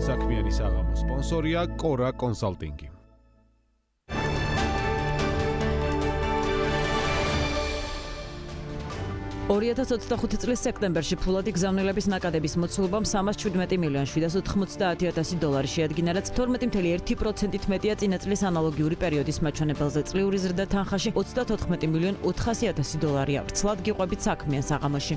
საქმიანი საღამო სპონსორია კორა კონსალტინგი. $2025 წლის სექტემბერში ფულადი გზავნილების ნაკადების მოცულობამ $3,790,000 შეადგინა, რაც 12.1%-ით მეტია წინა წლის ანალოგიური პერიოდის მაჩვენებელზე. წლიური ზრდა თანხაში $34,400,000 ვრცლად გიყვებით საქმიან საღამოში.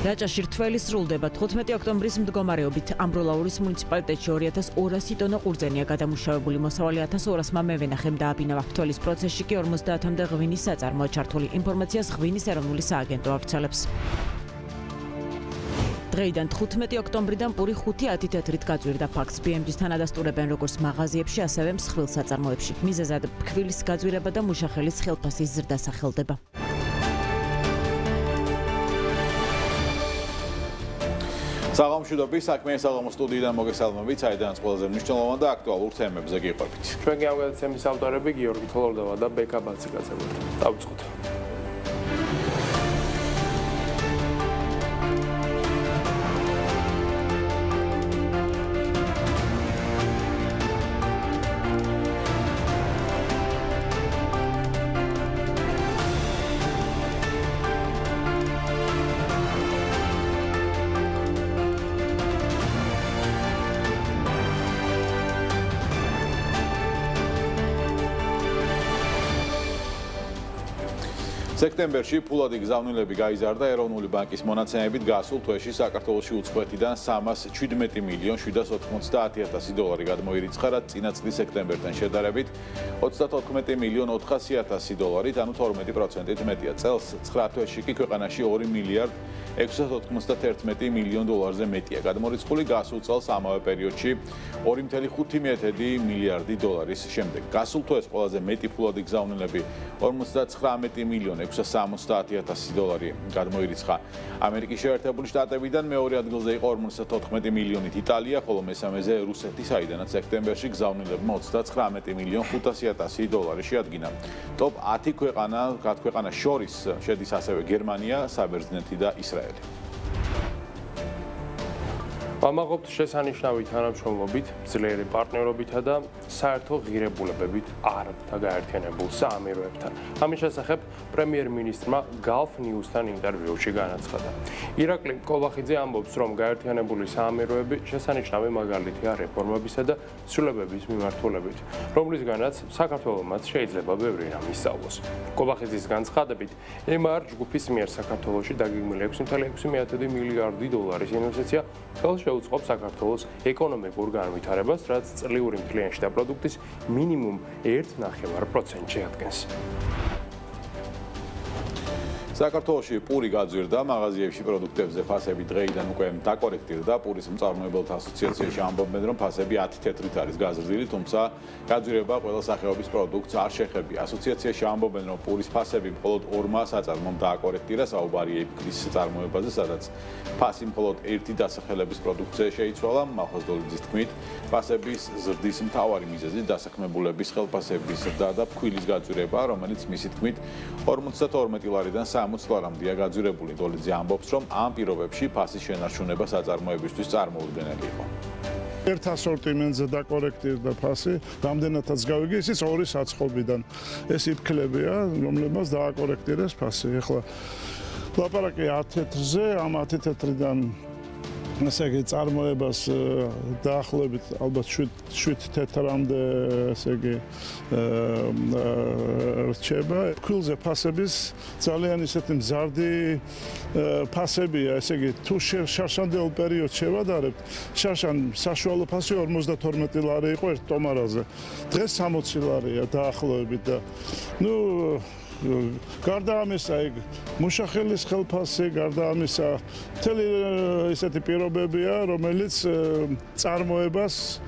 რაჭაში რთველი სრულდება 15 ოქტომბრის მდგომარეობით. ამბროლაურის მუნიციპალიტეტში 2200 ტონო ყურძენია გადამუშავებული, მოსავალი 1200-მა მევენახემ დააბინავა. რთველის პროცესში კი 50-მდე ღვინის საწარმოა ჩართული. ინფორმაციას ღვინის ეროვნული სააგენტო ავრცელებს. დღეიდან 15 ოქტომბრიდან პური 5-10 თეთრით გაძვირდა ფაქტს. BMG-ს თანადასტურებენ როგორც მაღაზიებში, ასევე მსხვილ საწარმოებში. მიზეზად ფქვილის გაძვირება და მუშახელის ხელფასის ზრდა სახელდება. საღამოშვიდობის საქმიანი საღამო სტუდიიდან მოგესალმებით, საიდანაც ყველაზე მნიშვნელოვან და აქტუალურ თემებზე გიყვებით. ჩვენი ამ გადაცემის ავტორები გიორგი თოლორდავა და ბეკა ბაციკაძე. დავიწყოთ. სექტემბერში ფულადი გზავნილები გაიზარდა. ეროვნული ბანკის მონაცემებით გასულ თვეში საქართველოში უცხოეთიდან $307,790,000 გადმოირიცხა, რაც წინა წლის სექტემბერთან შედარებით $34,400,000, ანუ 12%-ით მეტია. წელს 9 თვეში კი ქვეყანაში $2,691,000,000-ზე მეტია გადმორიცხული, გასულ წელს ამავე პერიოდში $2,5 მილიარდის შემდეგ. გასულ თვეს ყველაზე მეტი ფულადი გზავნილები $59,670,000 გადმოირიცხა ამერიკის შეერთებული შტატებიდან, მეორე ადგილზე იყო $54 მილიონით იტალია, ხოლო მესამეზე რუსეთი, საიდანაც სექტემბერში გზავნილებმა $39,500,000 შეადგინა. ტოპ 10 ქვეყანა შორის შედის ასევე გერმანია, საბერძნეთი და ისრაელი. ვამაყობთ შესანიშნავი თანამშრომლობით, ძლიერი პარტნიორობითა და საერთო ღირებულებებით არაბთა გაერთიანებულ საამიროებთან. ამის შესახებ პრემიერ-მინისტრმა Gulf News-თან ინტერვიუში განაცხადა. ირაკლი კოლბახიძე ამბობს, რომ გაერთიანებული საამიროები შესანიშნავი მაგალითია რეფორმებისა და ცვლილებების მიმართულებით, რომლისგანაც საქართველოსაც შეიძლება ბევრი რამ ისწავლოს. კოლბახიძის განცხადებით, MR ჯგუფის მიერ საქართველოში დაგეგმილი $6,6 მილიარდი ინვესტიცია შეუწყობს საქართველოს ეკონომიკურ განვითარებას, რაც წლიური მთლიანი შტა პროდუქტის მინიმუმ 1.9% შეადგენს. საქართველოში პური გაძვირდა, მაღაზიებში პროდუქტებზე ფასები დღეიდან უკვე დაკორექტირდა. პურის მწარმოებელთა ასოციაციაში ამბობენ, რომ ფასები 10 თეთრით არის გაზრდილი, თუმცა გაძვირება ყველა სახეობის პროდუქტს არ შეხებია. ასოციაციაში ამბობენ, რომ პურის ფასები მხოლოდ 2 საწარმომ დააკორექტირა, საუბარია იფქლის წარმოებაზე, სადაც ფასი მხოლოდ 1 დასახელების პროდუქტზე შეიცვალა. მახოზ დოლიძის თქმით, ფასების ზრდის მთავარი მიზეზი დასაქმებულების ხელფასების ზრდა და ფქვილის გაძვირება, რომელიც მისი თქმით 52 ლარიდან 60 ლარამდეა გაძვირებული. დოლიძე ამბობს, რომ ამ პირობებში ფასის შენარჩუნება საწარმოებისთვის წარმოუდგენელი იყო. ერთ ასორტიმენტზე დაკორექტირდა ფასი, რამდენადაც გავიგე, ისიც 2 საცხობიდან. ეს იფქლებია, რომლებმაც დააკორექტირეს ფასი. ეხლა ლაპარაკი 10 თეთრზე, ამ 10 თეთრიდან ესე იგი წარმოებას დაახლოებით ალბათ 7 თეთრამდე ესე იგი რჩება. ფქვილზე ფასების ძალიან ისეთი მზარდი ფასებია, ესე იგი თუ შარშანდელ პერიოდს შევადარებთ, შარშან საშუალო ფასი 52 ლარი იყო ერთ ტომარაზე. დღეს 60 ლარია დაახლოებით და ნუ გარდა ამისა, მუშახელის ხელფასი, გარდა ამისა, მთელი ისეთი პირობებია, რომელიც წარმოებას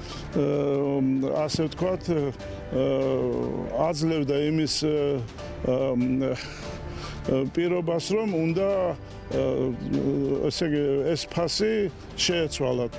ასე ვთქვათ, აძლევდა იმის პირობას, რომ უნდა ეს ფასი შეეცვალათ.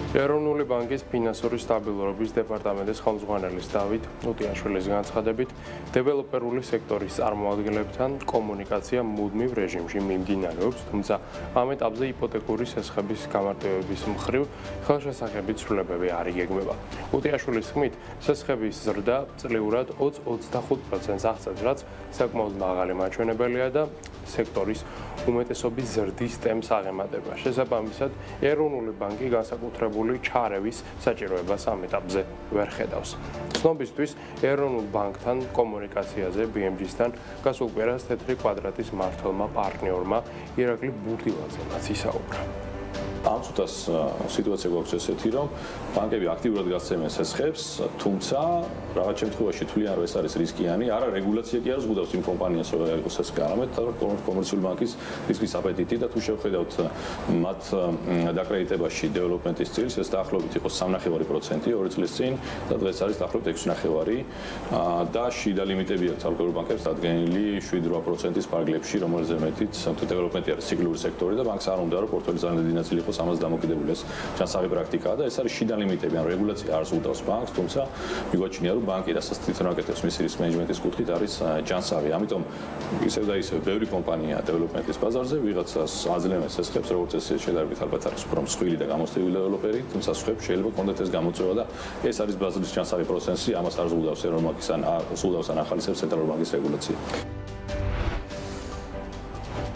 ეროვნული ბანკის ფინანსური სტაბილურობის დეპარტამენტის ხელმძღვანელის დავით უტიაშვილის განცხადებით, დეველოპერული სექტორის წარმომადგენლებთან კომუნიკაცია მუდმივ რეჟიმში მიმდინარეობს, თუმცა ამ ეტაპზე იპოთეკური სესხების გამარტივების მხრივ ხელშესახები ცვლილებები არ იგეგმება. უტიაშვილის თქმით, სესხების ზრდა წლიურად 20-25%-ს აღწევს, რაც საკმაოდ მაღალი მაჩვენებელია და სექტორის უმეტესობის ზრდის ტემპს აღემატება. შესაბამისად, ეროვნული ბანკი განსაკუთრებული ჩარევის საჭიროებას ამ ეტაპზე ვერ ხედავს. ცნობისთვის, ეროვნულ ბანკთან კომუნიკაციაზე BMG-სთან გასულ კვირას თეთრი კვადრატის მმართველმა პარტნიორმა ირაკლი ბურდილაძემაც ისაუბრა. ამ წუთას სიტუაცია გვაქვს ესეთი, რომ ბანკები აქტიურად გასცემენ სესხებს, თუმცა რაღაც შემთხვევაში თვლიან, რომ ეს არის რისკიანი, არა რეგულაცია კი არ ზღუდავს იმ კომპანიას, რომ იყოს სესხი, არამედ კომერციული ბანკის რისკის აპეტიტი და თუ შევხედავთ მათ დაკრედიტებაში დეველოპმენტის წილს, ეს დაახლოებით იყო 3.5% 2 წლის წინ და დღეს არის დაახლოებით 6.5% და შიდა ლიმიტები აქვს ალკოჰოლურ ბანკებს დადგენილი 7-8%-ის პარგლებში, რომელზე მეტიც დეველოპმენტი არის ციკლური სექტორი და ბანკს არ უნდა რომ პორტფელის ძალიან დიდი ნაწილი იყოს ამას დამოკიდებული. ეს ჯანსაღი პრაქტიკაა და ეს არის შიდა ლიმიტები, ან რეგულაცია არ ზღუდავს ბანკს, თუმცა მიგვაჩნია, რომ ბანკი რასაც თვითონ აკეთებს მისი რისკ მენეჯმენტის კუთხით არის ჯანსაღი. ამიტომ ისევ და ისევ ბევრი კომპანია დეველოპმენტის ბაზარზე ვიღაცას აძლევენ სესხებს, როგორც ეს შედარებით ალბათ არის უფრო მსხვილი და გამოცდილი დეველოპერი, თუმცა სხვებს შეიძლება კონდეთ ეს გამოწვევა და ეს არის ბაზრის ჯანსაღი პროცესი, ამას არ ზღუდავს ეროვნული ბანკის ან ზღუდავს ან ახალისებს ცენტრალური ბანკის რეგულაცია.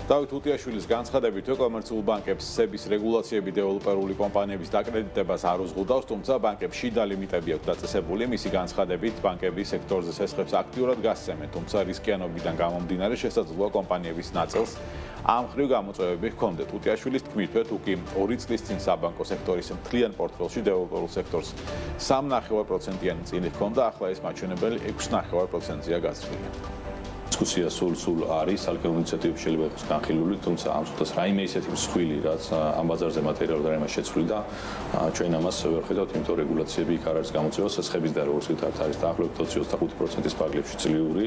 დავით უტიაშვილის განცხადებით, კომერციულ ბანკებს სების რეგულაციები დეველოპერული კომპანიების დაკრედიტებას არ უზღუდავს, თუმცა ბანკებს შიდა ლიმიტები აქვს დაწესებული. მისი განცხადებით, ბანკები სექტორზე სესხებს აქტიურად გასცემენ, თუმცა რისკიანობიდან გამომდინარე შესაძლოა კომპანიების ნაწილს ამ ხრივ გამოწვევები ჰქონდეთ. უტიაშვილის თქმით, თუკი 2 წლის წინ საბანკო სექტორის მთლიან პორტფელში დეველოპერულ სექტორს 3.5%-იანი წილი ჰქონდა, ახლა ეს მაჩვენებელი 6.5%-ია გაზრდილი. დისკუსია სულ არის, ალკეულ ინიციატივები შეიძლება იყოს განხილული, თუმცა ამ წუთას რაიმე ისეთი მსხვილი, რაც ამ ბაზარზე მატერიალურად არ იმას შეცვლი და ჩვენ ამას ვერ ხედავთ, იმიტომ რეგულაციები იქ არ არის გამოწვევა სესხების და როგორც ვთქვით, არის დაახლოებით 20-25%-ის პარგლებში წლიური,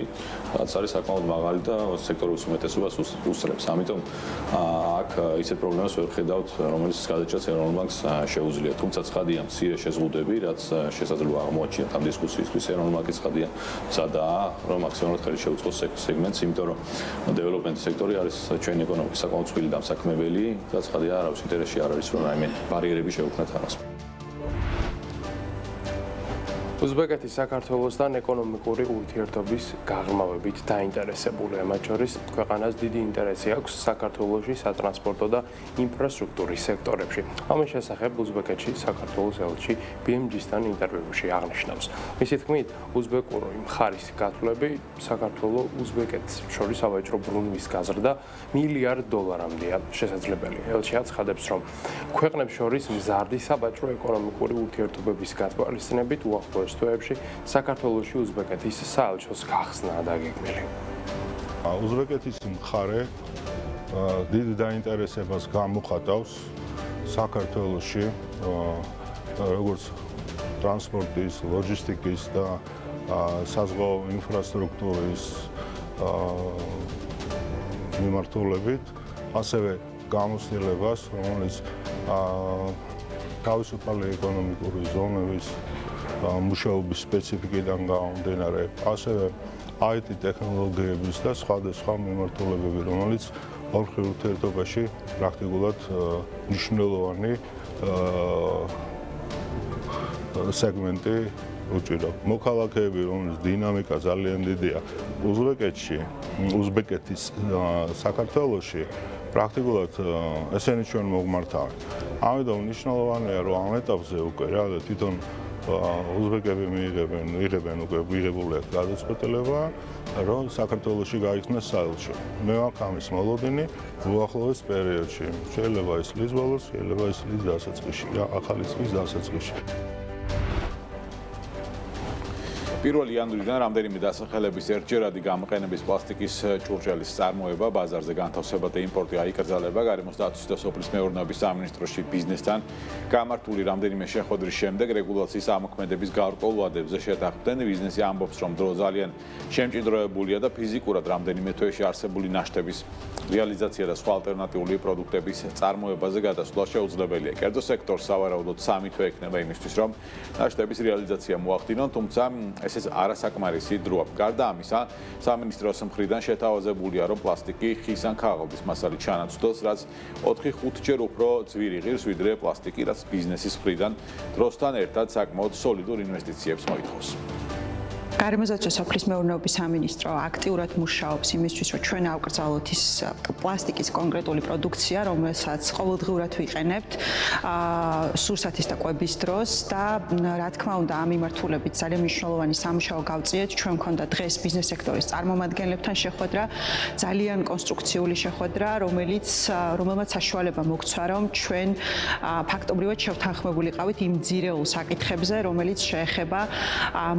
რაც არის საკმაოდ მაღალი და სექტორის უმეტესობას უსწრებს. ამიტომ აქ ისეთ პრობლემას ვერ ხედავთ, რომელიც გადაჭრას ეროვნულ ბანკს შეუძლია. თუმცა ცხადია მცირე შეზღუდვები, რაც შესაძლოა აღმოაჩინოთ ამ დისკუსიისთვის, ეროვნულ ბანკის ცხადია მზადაა, რომ მაქსიმალურად ხელი შეუწყოს სეგმენტს, იმიტომ რომ დეველოპმენტის სექტორი არის ჩვენი ეკონომიკის საკმაოდ წვრილი დამსაქმებელი და ცხადია არავის ინტერესში არ არის, რომ რაიმე ბარიერები შეუქმნათ ამას. უზბეკეთის საქართველოსთან ეკონომიკური ურთიერთობის გაღრმავებით დაინტერესებულია. მათ შორის ქვეყანას დიდი ინტერესი აქვს საქართველოში სატრანსპორტო და ინფრასტრუქტურის სექტორებში. ამის შესახებ უზბეკეთში საქართველოს ელჩი BMG-სთან ინტერვიუში აღნიშნავს. მისი თქმით, უზბეკური მხარის გათვლები საქართველოს უზბეკეთს შორის სავაჭრო ბრუნვის გაზრდა $1 მილიარდამდეა შესაძლებელი. ელჩი აცხადებს, რომ ქვეყნებს შორის მზარდი სავაჭრო ეკონომიკური ურთიერთობების გათვალისწინებით უახლოეს თვეებში საქართველოში უზბეკეთის საელჩოს გახსნა დაგეგმილი. უზბეკეთის მხარე დიდ დაინტერესებას გამოხატავს საქართველოში როგორც ტრანსპორტის, ლოჯისტიკის და საზღვაო ინფრასტრუქტურის მიმართულებით, ასევე გამოცდილებას, რომელიც თავისუფალი ეკონომიკური ზონების მუშაობის სპეციფიკიდან გამომდინარე, ასევე IT ტექნოლოგიების და სხვადასხვა მიმართულებები, რომელიც ორხრივ ურთიერთობაში პრაქტიკულად მნიშვნელოვანი სეგმენტი უჭირავს. მოქალაქეები, რომლის დინამიკა ძალიან დიდია უზბეკეთში, უზბეკეთის საქართველოში, პრაქტიკულად ესენი ჩვენ მოგმართავენ. ამიტომ მნიშვნელოვანია, რომ ამ ეტაპზე უკვე რა თვითონ უზბეკები იღებენ უკვე მიღებული აქვს გადაწყვეტილება, რომ საქართველოში გაიხსნას საელჩო. მე მაქვს ამის მოლოდინი უახლოეს პერიოდში. შეიძლება ეს წლის ბოლოს, შეიძლება ეს წლის დასაწყისში, ახალი წლის დასაწყისში. 1 იანვრიდან რამდენიმე დასახელების ერთჯერადი გამოყენების პლასტიკის ჭურჭელის წარმოება, ბაზარზე განთავსება და იმპორტი აიკრძალება. გარემოს დაცვის და სოფლის მეურნეობის სამინისტროში ბიზნესთან გამართული რამდენიმე შეხვედრის შემდეგ რეგულაციის ამოქმედების გარკვეულ ვადებზე შეთანხმდნენ. ბიზნესი ამბობს, რომ დრო ძალიან შემჭიდროებულია და ფიზიკურად რამდენიმე თვეში არსებული ნაშთების რეალიზაცია და სხვა ალტერნატიული პროდუქტების წარმოებაზე გადასვლა შეუძლებელია. კერძო სექტორს სავარაუდოდ 3 თვე ექნება იმისთვის, რომ ნაშთების რეალიზაცია მოახდინონ, თუმცა ეს არასაკმარისი დროა. გარდა ამისა, სამინისტროს მხრიდან შეთავაზებულია, რომ პლასტიკი ხის ან ქაღალდის მასალით ჩანაცვლოს, რაც 4-5 ჯერ უფრო ძვირი ღირს, ვიდრე პლასტიკი, რაც ბიზნესის მხრიდან დროსთან ერთად საკმაოდ სოლიდურ ინვესტიციებს მოითხოვს. გარემოსდაცვის სოფლის მეურნეობის სამინისტრო აქტიურად მუშაობს იმისთვის, რომ ჩვენ ავკრძალოთ ის პლასტიკის კონკრეტული პროდუქცია, რომელსაც ყოველდღიურად ვიყენებთ სურსათის და კვების დროს და რა თქმა უნდა, ამ მიმართულებით ძალიან მნიშვნელოვანი სამუშაო გავწიეთ. ჩვენ მქონდა დღეს ბიზნეს სექტორის წარმომადგენლებთან შეხვედრა, ძალიან კონსტრუქციული შეხვედრა, რომელმაც საშუალება მოგცვა, რომ ჩვენ ფაქტობრივად შევთანხმებულიყავით იმ ძირეულ საკითხებზე, რომელიც შეეხება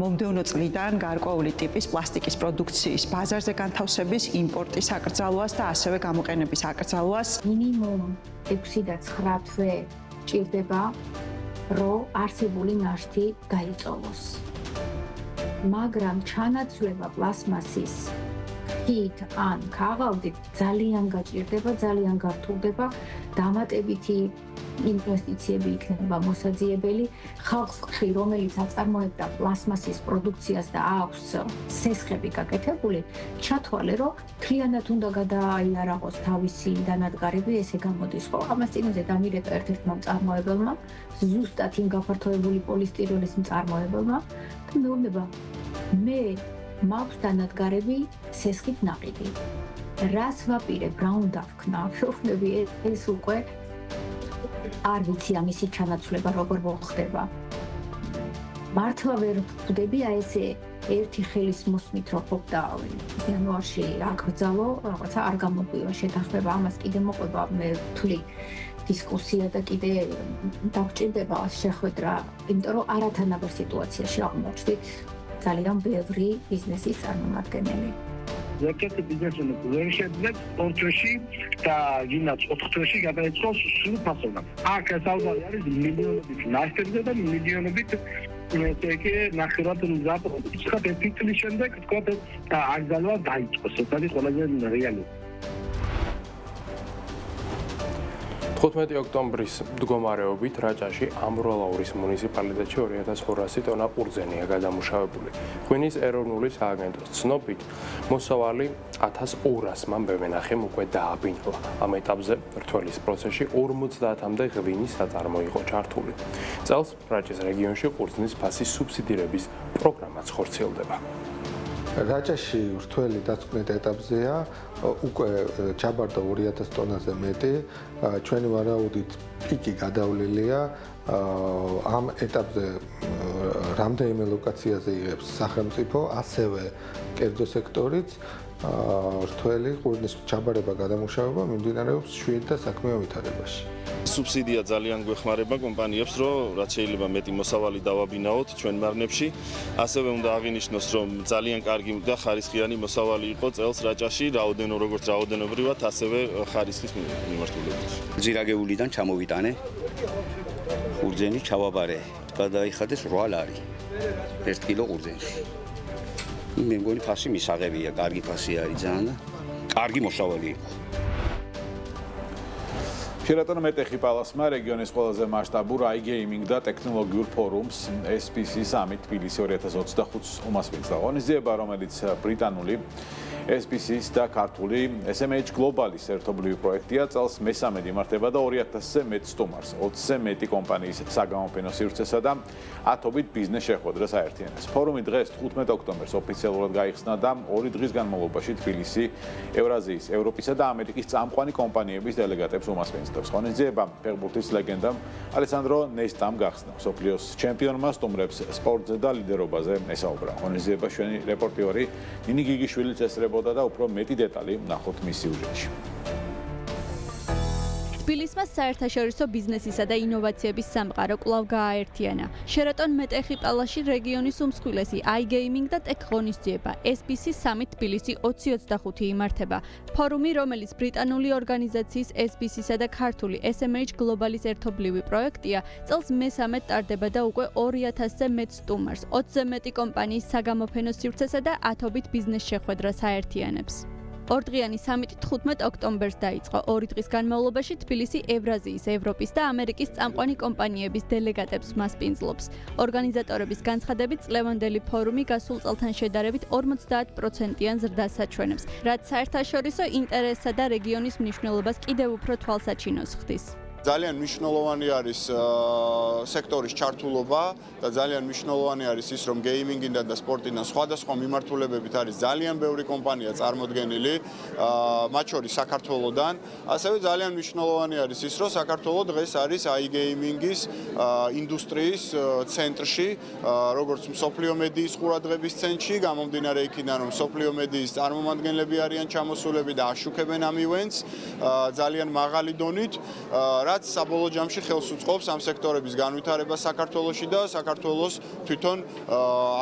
მომდევნო წლიდან გარკვეული ტიპის პლასტიკის პროდუქციის ბაზარზე განთავსების, იმპორტის აკრძალვას და ასევე გამოყენების აკრძალვას. მინიმუმ 6 და 9 თვე ჭირდება, რომ არსებული ნაშთი გაიწოვოს. მაგრამ ჩანაცვლება პლასმასის ხით ან ქაღალდით ძალიან გაჭირდება, ძალიან გართულდება, დამატებითი ინვესტიციები იქნება მოსაძიებელი. ხალხს, რომელიც აწარმოებდა პლასმასის პროდუქციას და აქვს სესხები გაკეთებული, ჩათვალე, რომ მთლიანად უნდა გადააიარაღოს თავისი დანადგარები, ესე გამოდის, ხო? ამას წინაზე დამირეკა ერთ-ერთმა მწარმოებელმა, ზუსტად იმ გაფართოებული პოლისტიროლის მწარმოებელმა და მეუბნება, მე მაქვს დანადგარები სესხით ნაყიდი. რას ვაპირებ, რა უნდა ვქნა? ვხდები ეს უკვე არ ვიცი ამისი ჩანაცვლება როგორ მოხდება. მართლა ვერ ვხვდები ესე ერთი ხელის მოსმით რომ ყოფდა იანვარში აკრძალო, რაღაცა არ გამოგვივა შეთანხმება, ამას კიდე მოყვება მე ვთვლი დისკუსია და კიდე დაგჭირდება შეხვედრა, იმიტომ რომ არათანაბარ სიტუაციაში აღმოჩნდით ძალიან ბევრი ბიზნესის წარმომადგენელი. Zerkete biznesini kullanışında ortaşı da yine ortaşı gadayetsos sulu pasona. Aka savdaları milyonu bit. Naştırda da milyonu bit. Peki nakıratın zapı. Çıkart epiklişinde kıtkot agzalva dayıtkosu. Tabii kolajın reali. 15 ოქტომბრის მდგომარეობით რაჭაში ამბროლაურის მუნიციპალიტეტში 2200 ტონა ყურძენია გადამუშავებული. ღვინის ეროვნული სააგენტოს ცნობით, მოსავალი 1200-მან ბევენახემ უკვე დააბინავა. ამ ეტაპზე რთველის პროცესში 50-მდე ღვინის საწარმო იყო ჩართული. წელს რაჭის რეგიონში ყურძნის ფასის სუბსიდირების პროგრამაც ხორციელდება. რაჭაში რთველი დაწყვეტ ეტაპზეა, უკვე ჩაბარდა 2000 ტონაზე მეტი, ჩვენი ვარაუდით პიკი გადავლილია. ამ ეტაპზე რამდენიმე ლოკაციაზე იღებს სახელმწიფო, ასევე კერძო სექტორიც. რთველი ყურძნის ჩაბარება გადამუშავება მიმდინარეობს შვიდ და საქმეო ვითარებაში. Subsidia ძალიან გვეხმარება კომპანიებს, რომ რაც შეიძლება მეტი მოსავალი დავაბინაოთ ჩვენ მარნებში. ასევე უნდა აღინიშნოს, რომ ძალიან კარგი და ხარისხიანი მოსავალი იყო წელს რაჭაში, როგორც რაოდენობრივად, ასევე ხარისხის მიმართულებით. ძირაგეულიდან ჩამოვიტანე. ყურძენი ჩავაბარე. გადაიხადეს 8 ლარი. 1 კილო ყურძენში. მე მგონი ფასი მისაღებია, კარგი ფასი არის ძალიან და კარგი მოსავალი იყო. შერატონ მეტეხი პალასმა რეგიონის ყველაზე მასშტაბურ iGaming და ტექნოლოგიურ ფორუმს SPC Summit თბილისი 2025-ს უმასპინძლა. ღონისძიება, რომელიც ბრიტანული SPC-ის და ქართული SMH Global-ის ერთობლივი პროექტია, წელს მესამედ იმართება და 2000-ზე მეტ სტუმარს, 20-ზე მეტი კომპანიის საგამოფენო სივრცესა და 10-ობით ბიზნეს შეხვედრას აერთიანებს. ფორუმი დღეს 15 ოქტომბერს ოფიციალურად გაიხსნა და 2 დღის განმავლობაში თბილისი, ევრაზიის, ევროპისა და ამერიკის წამყვანი კომპანიების დელეგატებს უმასპინძლებს. ღონისძიება ფეხბურთის ლეგენდამ ალესანდრო ნესტამ გახსნა. მსოფლიოს ჩემპიონმა სტუმრებს სპორტზე და ლიდერობაზე ესაუბრა. ღონისძიება ჩვენი რეპორტიორი ნინი გიგიშვილიც ესწრებოდა და უფრო მეტი დეტალი ვნახოთ მის სიუჟეტში. თბილისმა საერთაშორისო ბიზნესისა და ინოვაციების სამყარო კვლავ გააერთიანა. Sheraton მეტეხი პალაში რეგიონის უმსხვილესი iGaming და ტექ ღონისძიება SBC Summit თბილისი 2025 იმართება. ფორუმი, რომელიც ბრიტანული ორგანიზაციის SBC-სა და ქართული SMH Global-ის ერთობლივი პროექტია, წელს მესამედ ტარდება და უკვე 2000-ზე მეტ სტუმარს, 20-ზე მეტი კომპანიის საგამოფენო სივრცესა და 10-ობით ბიზნეს შეხვედრას აერთიანებს. ორდღიანი სამიტი 15 ოქტომბერს დაიწყო. 2 დღის განმავლობაში თბილისი ევრაზიის, ევროპის და ამერიკის წამყვანი კომპანიების დელეგატებს მასპინძლობს. ორგანიზატორების განცხადებით, წლევანდელი ფორუმი გასულ წელთან შედარებით 50%-იან ზრდას აჩვენებს, რაც საერთაშორისო ინტერესსა და რეგიონის მნიშვნელობას კიდევ უფრო თვალსაჩინოს ხდის. ძალიან მნიშვნელოვანი არის სექტორის ჩართულობა და ძალიან მნიშვნელოვანი არის ის, რომ გეიმინგიდან და სპორტიდან სხვადასხვა მიმართულებებით არის ძალიან ბევრი კომპანია წარმოდგენილი, მათ შორის საქართველოდან. ასევე ძალიან მნიშვნელოვანი არის ის, რომ საქართველო დღეს არის iGaming-ის ინდუსტრიის ცენტრში, როგორც მსოფლიო მედიის ყურადღების ცენტრში, გამომდინარე იქიდან, რომ მსოფლიო მედიის წარმომადგენლები არიან ჩამოსულები და აშუქებენ ამ ივენტს ძალიან მაღალი დონით. რაც საბოლოო ჯამში ხელს უწყობს ამ სექტორების განვითარებას საქართველოში და საქართველოს თვითონ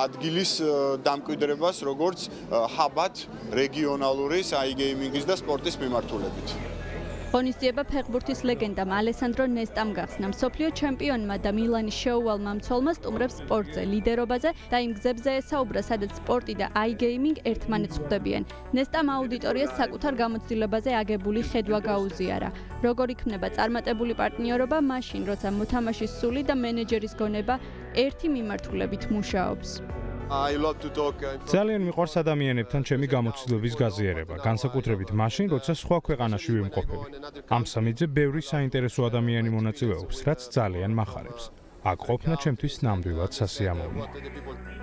ადგილის დამკვიდრებას როგორც ჰაბად რეგიონალური iGaming-ის და სპორტის მიმართულებით. ღონისძიება ფეხბურთის ლეგენდამ ალესანდრო ნესტამ გახსნა. მსოფლიო ჩემპიონმა და მილანის შეუვალმა მცველმა სტუმრებს სპორტზე, ლიდერობაზე და იმ გზებზე ესაუბრა, სადაც სპორტი და iGaming ერთმანეთს ხვდებიან. ნესტამ აუდიტორიას საკუთარ გამოცდილებაზე აგებული ხედვა გაუზიარა. როგორ იქნება წარმატებული პარტნიორობა მაშინ, როცა მოთამაშის სული და მენეჯერის გონება ერთი მიმართულებით მუშაობს. ძალიან მიყვარს ადამიანებთან ჩემი გამოცდილების გაზიარება, განსაკუთრებით მაშინ, როცა სხვა ქვეყანაში ვიმყოფები. ამ სამიტზე ბევრი საინტერესო ადამიანი მონაწილეობს, რაც ძალიან მახარებს. აქ ყოფნა ჩემთვის ნამდვილად სასიამოვნოა.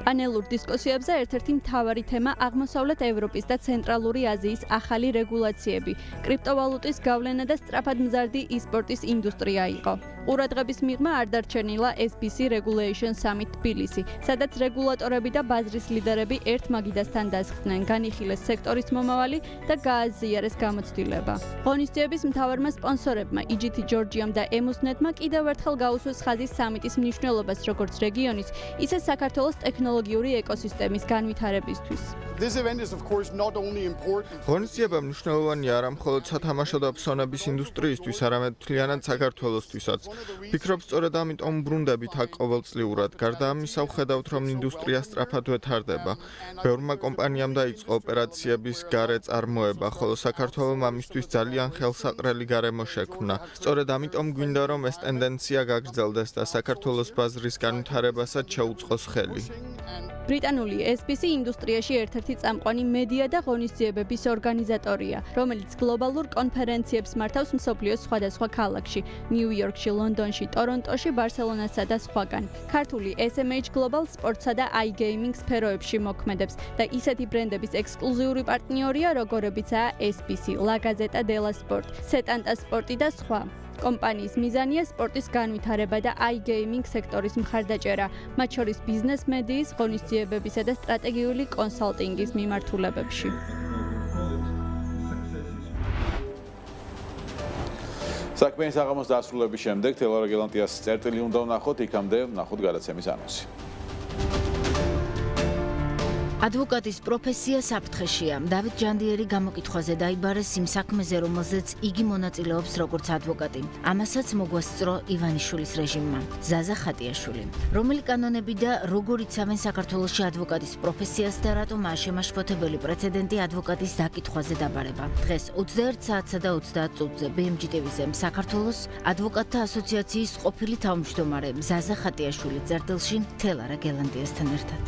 პანელურ დისკუსიებზე ერთ-ერთი მთავარი თემა აღმოსავლეთ ევროპის და ცენტრალური აზიის ახალი რეგულაციები, კრიპტოვალუტის გავლენა და სწრაფად მზარდი e-სპორტის ინდუსტრია იყო. ყურადღების მიღმა არ დარჩენილა SBC Regulation Summit თბილისი, სადაც რეგულატორები და ბაზრის ლიდერები ერთ მაგიდასთან დასხდნენ, განიხილეს სექტორის მომავალი და გააზიარეს გამოცდილება. ღონისძიების მთავარმა სპონსორებმა EGT Georgium და Emusnet-მა კიდევ ერთხელ გაუსვეს ხაზი სამიტის მნიშვნელობას როგორც რეგიონის, ისე საქართველოს ტექნოლოგიური ეკოსისტემის განვითარებისთვის. ღონისძიება მნიშვნელოვანია არა მხოლოდ სათამაშო და ფსონების ინდუსტრიისთვის, არამედ მთლიანად საქართველოსთვისაც. ვფიქრობ, სწორედ ამიტომ ბრუნდებით აქ ყოველწლიურად. გარდა ამისა, ვხედავთ, რომ ინდუსტრია სწრაფად ვეთარდება. ბევრმა კომპანიამ დაიწყო ოპერაციების გარე წარმოება, ხოლო საქართველომ ამისთვის ძალიან ხელსაყრელი გარემო შექმნა. სწორედ ამიტომ გვინდა, რომ ეს ტენდენცია გაგრძელდეს და საქართველოს ბაზრის განვითარებასაც შეუწყოს ხელი. ბრიტანული SBC ინდუსტრიაში ერთ-ერთი წამყვანი მედია და ღონისძიებების ორგანიზატორია, რომელიც გლობალურ კონფერენციებს მართავს მსოფლიოს სხვადასხვა ქალაქში, ნიუ-იორკში, ლონდონში, ტორონტოში, ბარსელონასა და სხვაგან. ქართული SMH Global სპორტსა და iGaming სფეროებში მოქმედებს და ისეთი ბრენდების ექსკლუზიური პარტნიორია, როგორებიცაა SBC, La Gazzetta dello Sport, Setanta Sporti და სხვა. კომპანიის მიზანია სპორტის განვითარება და iGaming სექტორის მხარდაჭერა, მათ შორის ბიზნეს მედიის, ღონისძიებებისა და სტრატეგიული კონსალტინგის მიმართულებებში. საქმეის აღამოს დასრულების შემდეგ თელორა გელანტიას წერტილი უნდა ვნახოთ, იქამდე ვნახოთ გადაცემის ანონსი. ადვოკატის პროფესია საფრთხეშია. დავით ჯანდიერი გამოკითხვაზე დაიბარეს იმ საქმეზე, რომელზეც იგი მონაწილეობს როგორც ადვოკატი. ამასაც მოგვასწრო ივანიშვილის რეჟიმმა. ზაზა ხატიაშვილი. რომელი კანონები და როგორ იცავენ საქართველოში ადვოკატის პროფესიას და რატომ აშემაშფოთებელი პრეცედენტი ადვოკატის დაკითხვაზე დაბარება. დღეს 21 საათსა და 30 წუთზე BMG TV-ზე საქართველოს ადვოკატთა ასოციაციის ყოფილი თავმჯდომარე ზაზა ხატიაშვილი წერტილში თელარა გელანტიასთან ერთად.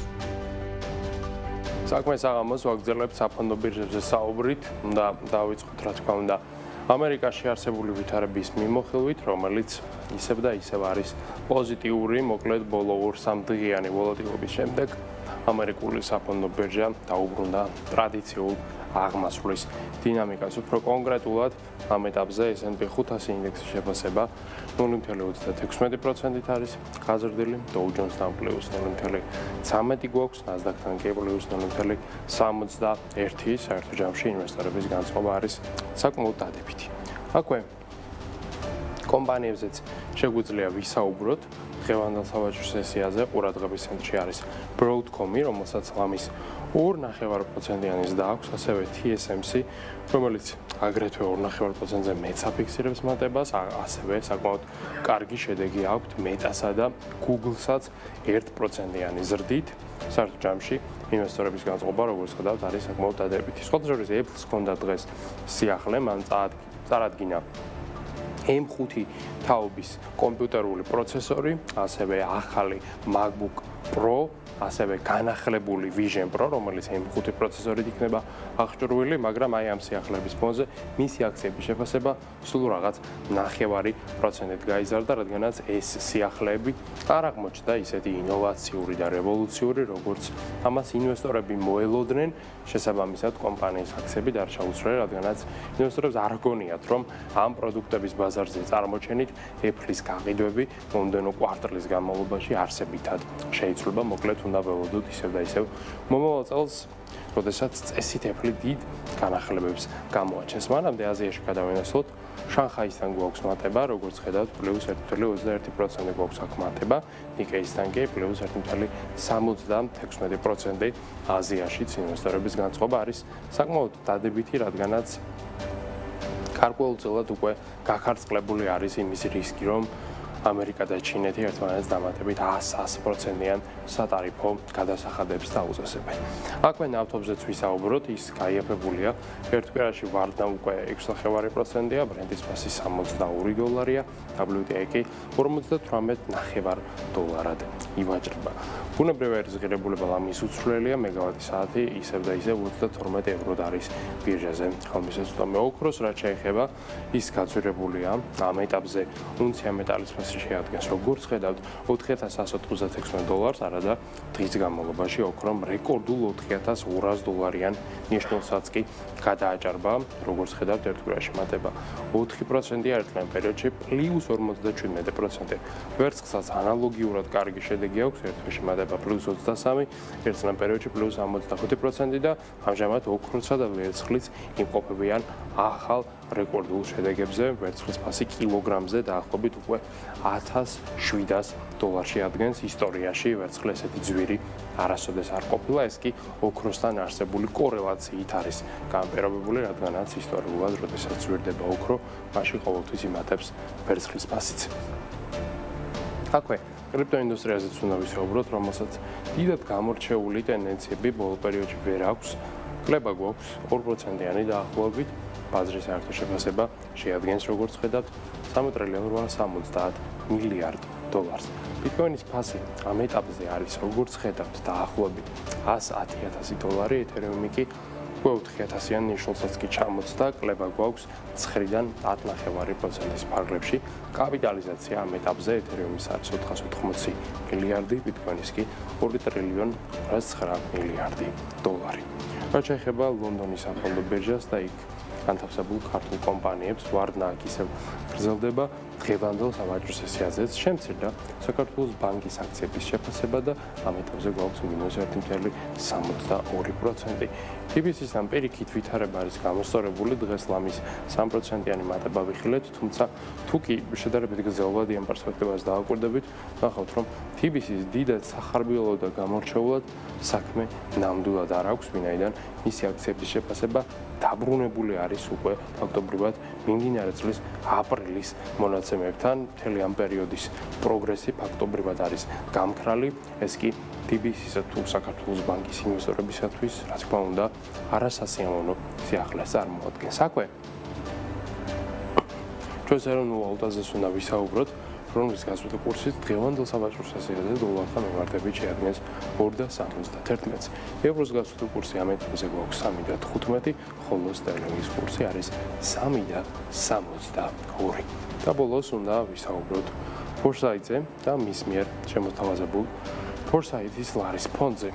საქმეს აღამოს ვაგრძელებთ საფონდო ბირჟებზე საუბრით, უნდა დავიწყოთ რა თქმა უნდა ამერიკაში არსებული ვითარების მიმოხილვით, რომელიც ისევ და ისევ არის პოზიტიური, მოკლედ ბოლო 3 დღიანი ვოლატილობის შემდეგ ამერიკული საფონდო ბირჟა დაუბრუნდა ტრადიციულ აღმასვლის დინამიკას. უფრო კონკრეტულად ამ ეტაპზე S&P 500 ინდექსის შეფასება 0.36% არის გაზრდილი, Dow Jones-თან პლუს 0.13 გვაქვს, Nasdaq-თან კი პლუს 0.71, საერთო ჯამში ინვესტორების განწყობა არის საკმაოდ დადებითი. აქვე კომპანიებზეც შეგვიძლია ვისაუბროთ. დღევანდელ სავაჭრო სესიაზე ყურადღების ცენტრში არის Broadcom-ი, რომელსაც ლამის 2.5%-იანი ზრდა აქვს, ასევე TSMC, რომელიც აგრეთვე 2.5%-ზე მეც აფიქსირებს მატებას, ასევე საკმაოდ კარგი შედეგი აქვს Meta-სა და Google-საც 1%-იანი ზრდით. საერთო ჯამში ინვესტორების განწყობა, როგორც ხედავთ, არის საკმაოდ დადებითი. სხვათა შორის Apple-ს ჰქონდა დღეს სიახლე, მან წარადგინა M5 თაობის კომპიუტერული პროცესორი, ასევე ახალი MacBook Pro, ასევე განახლებული Vision Pro, რომელიც M5 პროცესორით იქნება აღჭურვილი, მაგრამ აი ამ სიახლეების ფონზე მისი აქციების შეფასება სულ რაღაც 0.5%-ით გაიზარდა, რადგანაც ეს სიახლეები არ აღმოჩნდა ისეთი ინოვაციური და რევოლუციური, როგორც ამას ინვესტორები მოელოდნენ. შესაბამისად, კომპანიის აქციები არ ჩაუცვლელია, რადგანაც ინვესტორებს არ გონიათ, რომ ამ პროდუქტების ბაზარზე წარმოჩენით Apple-ის გაყიდვები მომდევნო კვარტალის განმავლობაში არსებითად შეიცვლება. მოკლედ უნდა ველოდოთ ისევ და ისევ მომავალ წელს, როდესაც წესით Apple დიდ განახლებებს გამოაჩენს. მანამდე აზიაში გადავინახოთ, შანხაისთან გვაქვს მატება, როგორც ხედავთ, +1.21% გვაქვს აქ მატება, ნიკეისთან კი +1.76% აზიაში ინვესტორების განწყობა არის საკმაოდ დადებითი, რადგანაც გარკვეულწილად უკვე გაქარწყლებული არის იმის რისკი, რომ ამერიკა და ჩინეთი ერთმანეთს დამატებით 100%-იან სატარიფო გადასახადებს დაუწესებენ. აქვე ნავთობზეც ვისაუბროთ, ის გაიაფებულია. ერთ კვირაში ვარდნა უკვე 6.5%-ია, ბრენდის ფასი $62-ია, WTI კი $58.5 ივაჭრება. ბუნებრივი ერის ღირებულება ლამის უცვლელია, მეგავატი საათი ისევ და ისევ 22 ევროდ არის ბირჟაზე. ხალხმისაწვდომი ოქროს, რაც შეეხება, ის გაძვირებულია ამ ეტაპზე უნცია მეტალის ფასი შეადგენს, როგორც ხედავთ, $4,196, არადა დღის განმავლობაში ოქრომ რეკორდულ $4,200-იან ნიშნულსაც კი გადააჭარბა, როგორც ხედავთ, ერთ კვირაში მატება 4%-ია, ერთ პერიოდში +57%. ვერცხლსაც ანალოგიურად კარგი შედეგი აქვს, ერთ კვირაში მატება +23, ერთ პერიოდში +65% და ამჟამად ოქროსა და ვერცხლიც იმყოფებიან ახალ რეკორდულ შედეგებზე. ვერცხლის ფასი კილოგრამზე დაახლოებით უკვე $1,700 ადგენს. ისტორიაში ვერცხლი ესეთი ძვირი არასოდეს არ ყოფილა, ეს კი ოქროსთან არსებული კორელაციით არის განპირობებული, რადგანაც ისტორიულად, როდესაც ძვირდება ოქრო, მაშინ ყოველთვის იმატებს ვერცხლის ფასიც. აქვე კრიპტოინდუსტრიაზეც უნდა ვისაუბროთ, რომელსაც დიდად გამორჩეული ტენდენციები ბოლო პერიოდში ვერ აქვს. კლება გვაქვს 2%-იანი დაახლოებით, ბაზრის საერთო შეფასება შეადგენს, როგორც ხედავთ, $3.870 მილიარდ. ბიტკოინის ფასი ამ ეტაპზე არის, როგორც ხედავთ, დაახლოებით $110,000, ეთერიუმი კი 4,000-იან ნიშნულსაც კი ჩამოწდა, კლება გვაქვს 9-დან 10.5%-ის ფარგლებში. კაპიტალიზაცია ამ ეტაპზე ეთერიუმის არის $480 მილიარდი, ბიტკოინის კი $2.209 მილიარდი. რაც შეეხება ლონდონის საფონდო ბირჟას და იქ განთავსებულ ქართულ კომპანიებს, ვარდნა აქ ისევ გრძელდება. დღევანდელ სავაჭრო სესიაზეც შემცირდა საქართველოს ბანკის აქციების შეფასება და ამ ეტაპზე გვაქვს -1.72%. TBC-სთან პირიქით ვითარება არის გამოსწორებული, დღეს ლამის 3%-იანი მატება ვიხილეთ, თუმცა თუ კი შედარებით გრძელვადი ამ პერსპექტივას დააკვირდებით, ნახავთ, რომ TBC-ს დიდად სახარბიელო და გამორჩეულად საქმე ნამდვილად არ აქვს, ვინაიდან მისი აქციების შეფასება დაბრუნებული არის უკვე ფაქტობრივად მიმდინარე წლის აპრილის მონაცემებთან. მთელი ამ პერიოდის პროგრესი ფაქტობრივად არის გამქრალი. ეს კი TBC-სა თუ საქართველოს ბანკის ინვესტორებისათვის, რა თქმა უნდა, არასასიამოვნო სიახლეს წარმოადგენს. აქვე ჩვენს ეროვნულ ვალუტაზეც უნდა ვისაუბროთ, რომლის გაზრდა კურსით დღევანდელ სავაჭრო სესიაზე დოლართან მიმართებით შეადგენს 2.71. ევროს გაზრდა კურსი ამ ეტაპზე გვაქვს 3.15, ხოლო სტერლინგის კურსი არის 3.62. და ბოლოს უნდა ვისაუბროთ ფორსაიტზე და მის მიერ შემოთავაზებულ ფორსაიტის ლარის ფონდზე.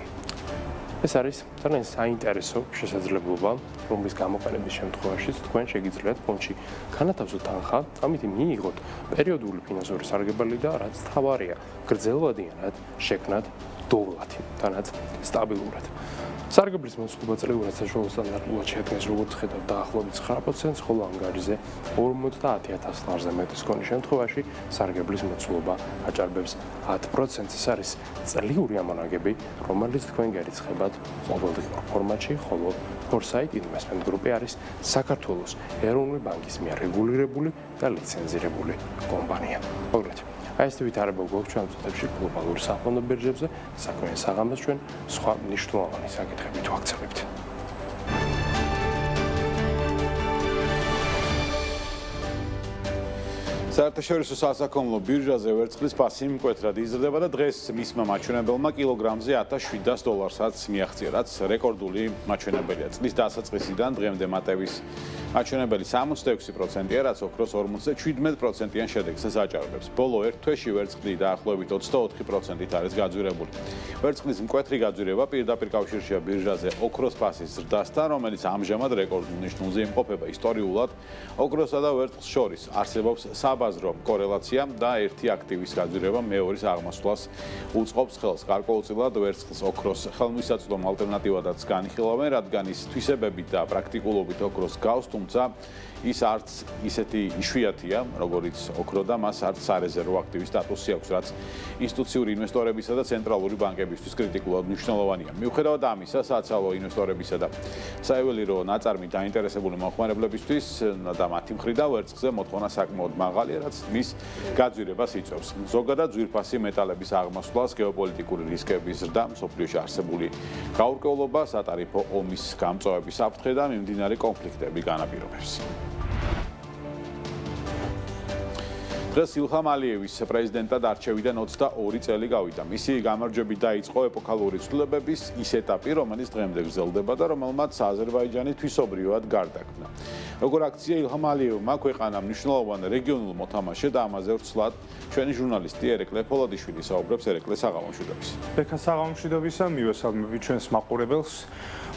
ეს არის ძალიან საინტერესო შესაძლებლობა, რომლის გამოყენების შემთხვევაშიც თქვენ შეგიძლიათ ფონდში განათავსოთ თანხა, ამით მიიღოთ პერიოდული ფინანსური სარგებელი და რაც თავარია, გრძელვადიანად შექმნათ დოლარი, თანაც სტაბილურად. სარგებლის მოცულობა წლიური საშუალო სტანდარტულად შეადგენს როგორც ხედავთ დაახლოებით 9%, ხოლო ანგარიზე 50,000 ლარზე მეტის კონის შემთხვევაში სარგებლის მოცულობა აჭარბებს 10%. ეს არის წლიური ამონაგები, რომელიც თქვენ გერიცხებათ ყოველდღიურ ფორმატში, ხოლო Foresight Investment Group არის საქართველოს ეროვნული ბანკის მიერ რეგულირებული და ლიცენზირებული კომპანია. მოგლეთ. Აი ეს ვითარება გვაქვს ჩვენ წუთებში გლობალური საფონდო ბირჟებზე, საქმე საღამოს ჩვენ სხვა მნიშვნელოვანი საკითხებით ვაქცევებთ. საერთაშორისო სასაქონლო ბირჟაზე ვერცხლის ფასი მკვეთრად იზრდება და დღეს მისმა მაჩვენებელმა კილოგრამზე $1,700-საც მიაღწია, რაც რეკორდული მაჩვენებელია. წლის დასაწყისიდან დღემდე მატების მაჩვენებელი 66%-ია, რაც ოქროს 57%-იან შედეგს აჭარბებს. ბოლო ერთ თვეში ვერცხლი დაახლოებით 24%-ით არის გაძვირებული. ვერცხლის მკვეთრი გაძვირება პირდაპირ კავშირშია ბირჟაზე ოქროს ფასის ზრდასთან, რომელიც ამჟამად რეკორდულ ნიშნულზე იმყოფება. ისტორიულად ოქროსა და ვერცხლს შორის არსებობს საბაზრო კორელაცია და ერთი აქტივის გაძვირება მეორის აღმასვლას უწყობს ხელს. გარკვეულწილად ვერცხლს ოქროს ხელმისაწვდომ ალტერნატივადაც განიხილავენ, რადგან ის თვისებებით და პრაქტიკულობით ოქროს გავს, თუმცა ის არც ისეთი იშვიათია, როგორც ოქრო და მას არც სარეზერვო აქტივის სტატუსი აქვს, რაც ინსტიტუციური ინვესტორებისა და ცენტრალური ბანკებისთვის კრიტიკულად მნიშვნელოვანია. მიუხედავად ამისა, საცალო ინვესტორებისა და საიუველირო ნაწარმი დაინტერესებული მომხმარებლებისთვის და მათი მხრიდან ვერცხლზე მოთხოვნა საკმაოდ მაღალია, რაც მის გაძვირებას იწვევს. ზოგადად ძვირფასი მეტალების აღმასვლას, გეოპოლიტიკური რისკების ზრდა, მსოფლიოში არსებული გაურკვევლობა, სატარიფო ომის გამწვავების საფრთხე და მიმდინარე კონფლიქტები განაპირობებს. დღეს ილჰამ ალიევის პრეზიდენტად არჩევიდან 22 წელი გავიდა. მისი გამარჯვებით დაიწყო ეპოქალური ცვლილებების ის ეტაპი, რომელიც დღემდე გრძელდება და რომელმაც აზერბაიჯანი თვისობრივად გარდაქმნა. როგორ აქცია ილჰამ ალიევმა ქვეყანა მნიშვნელოვან რეგიონულ მოთამაშედ და ამაზე ვრცლად ჩვენი ჟურნალისტი ერეკლე ფოლოდიშვილი საუბრობს ერეკლე საღამომშვიდობის. ბექა საღამომშვიდობისა, მივესალმებით ჩვენს მაყურებელს.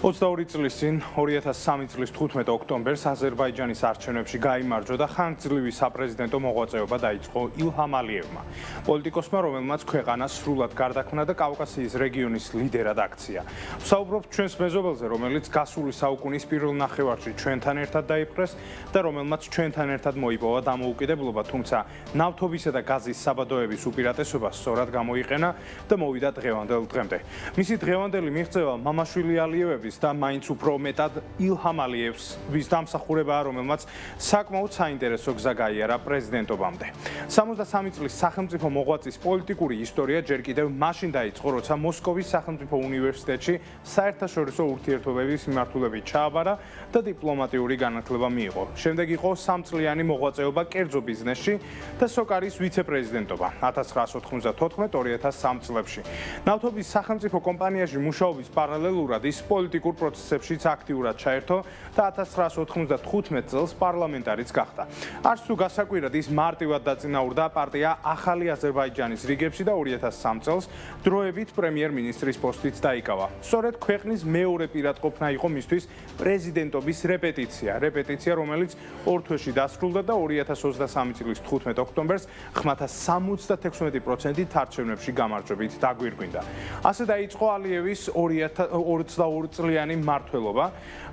22 წლის წინ 2003 წლის 15 ოქტომბერს აზერბაიჯანის არჩევნებში გაიმარჯვა და ხანგრძლივი საპრეზიდენტო მოღვაწეობა დაიწყო ილჰამ ალიევმა. პოლიტიკოსმა, რომელმაც ქვეყანა სრულად გარდაქმნა და კავკასიის რეგიონის ლიდერად აქცია. ვსაუბრობთ ჩვენს მეზობელზე, რომელიც გასული საუკუნის პირველ ნახევარში ჩვენთან ერთად დაიპყრეს და რომელმაც ჩვენთან ერთად მოიპოვა დამოუკიდებლობა, თუმცა ნავთობისა და გაზის საბადოების უპირატესობა სწორად გამოიყენა და მოვიდა დღევანდელ დღემდე. მისი დღევანდელი მიღწევა მამაშვილი ალიევების და მაინც უფრო მეტად ილჰამ ალიევს, ვის დამსახურებაა, რომელმაც საკმაოდ საინტერესო გზა გაიარა პრეზიდენტობამდე. 63 წლის სახელმწიფო მოღვაწის პოლიტიკური ისტორია ჯერ კიდევ მაშინ დაიწყო, როცა მოსკოვის სახელმწიფო უნივერსიტეტში საერთაშორისო ურთიერთობების მიმართულებით ჩააბარა და დიპლომატიური განათლება მიიღო. შემდეგ იყო 3 წლიანი მოღვაწეობა კერძო ბიზნესში და სოკარის ვიცე-პრეზიდენტობა 1994-2003 წლებში. ნავთობის სახელმწიფო კომპანიაში მუშაობის პარალელურად ის პოლიტიკურ პროცესებშიც აქტიურად ჩაერთო და 1995 წელს პარლამენტარიც გახდა. არც თუ გასაკვირად ის მარტივად დაწინაურდა პარტია ახალი აზერბაიჯანის რიგებში და 2003 წელს დროებით პრემიერ-მინისტრის პოსტიც დაიკავა. სწორედ ქვეყნის მეორე პირადყოფნა იყო მისთვის პრეზიდენტობის რეპეტიცია, რომელიც ორ თვეში დასრულდა და 2023 წლის 15 ოქტომბერს ხმათა 76% არჩევნებში გამარჯვებით დაგვირგვინდა. ასე დაიწყო ალიევის 22 წლიანი მმართველობა,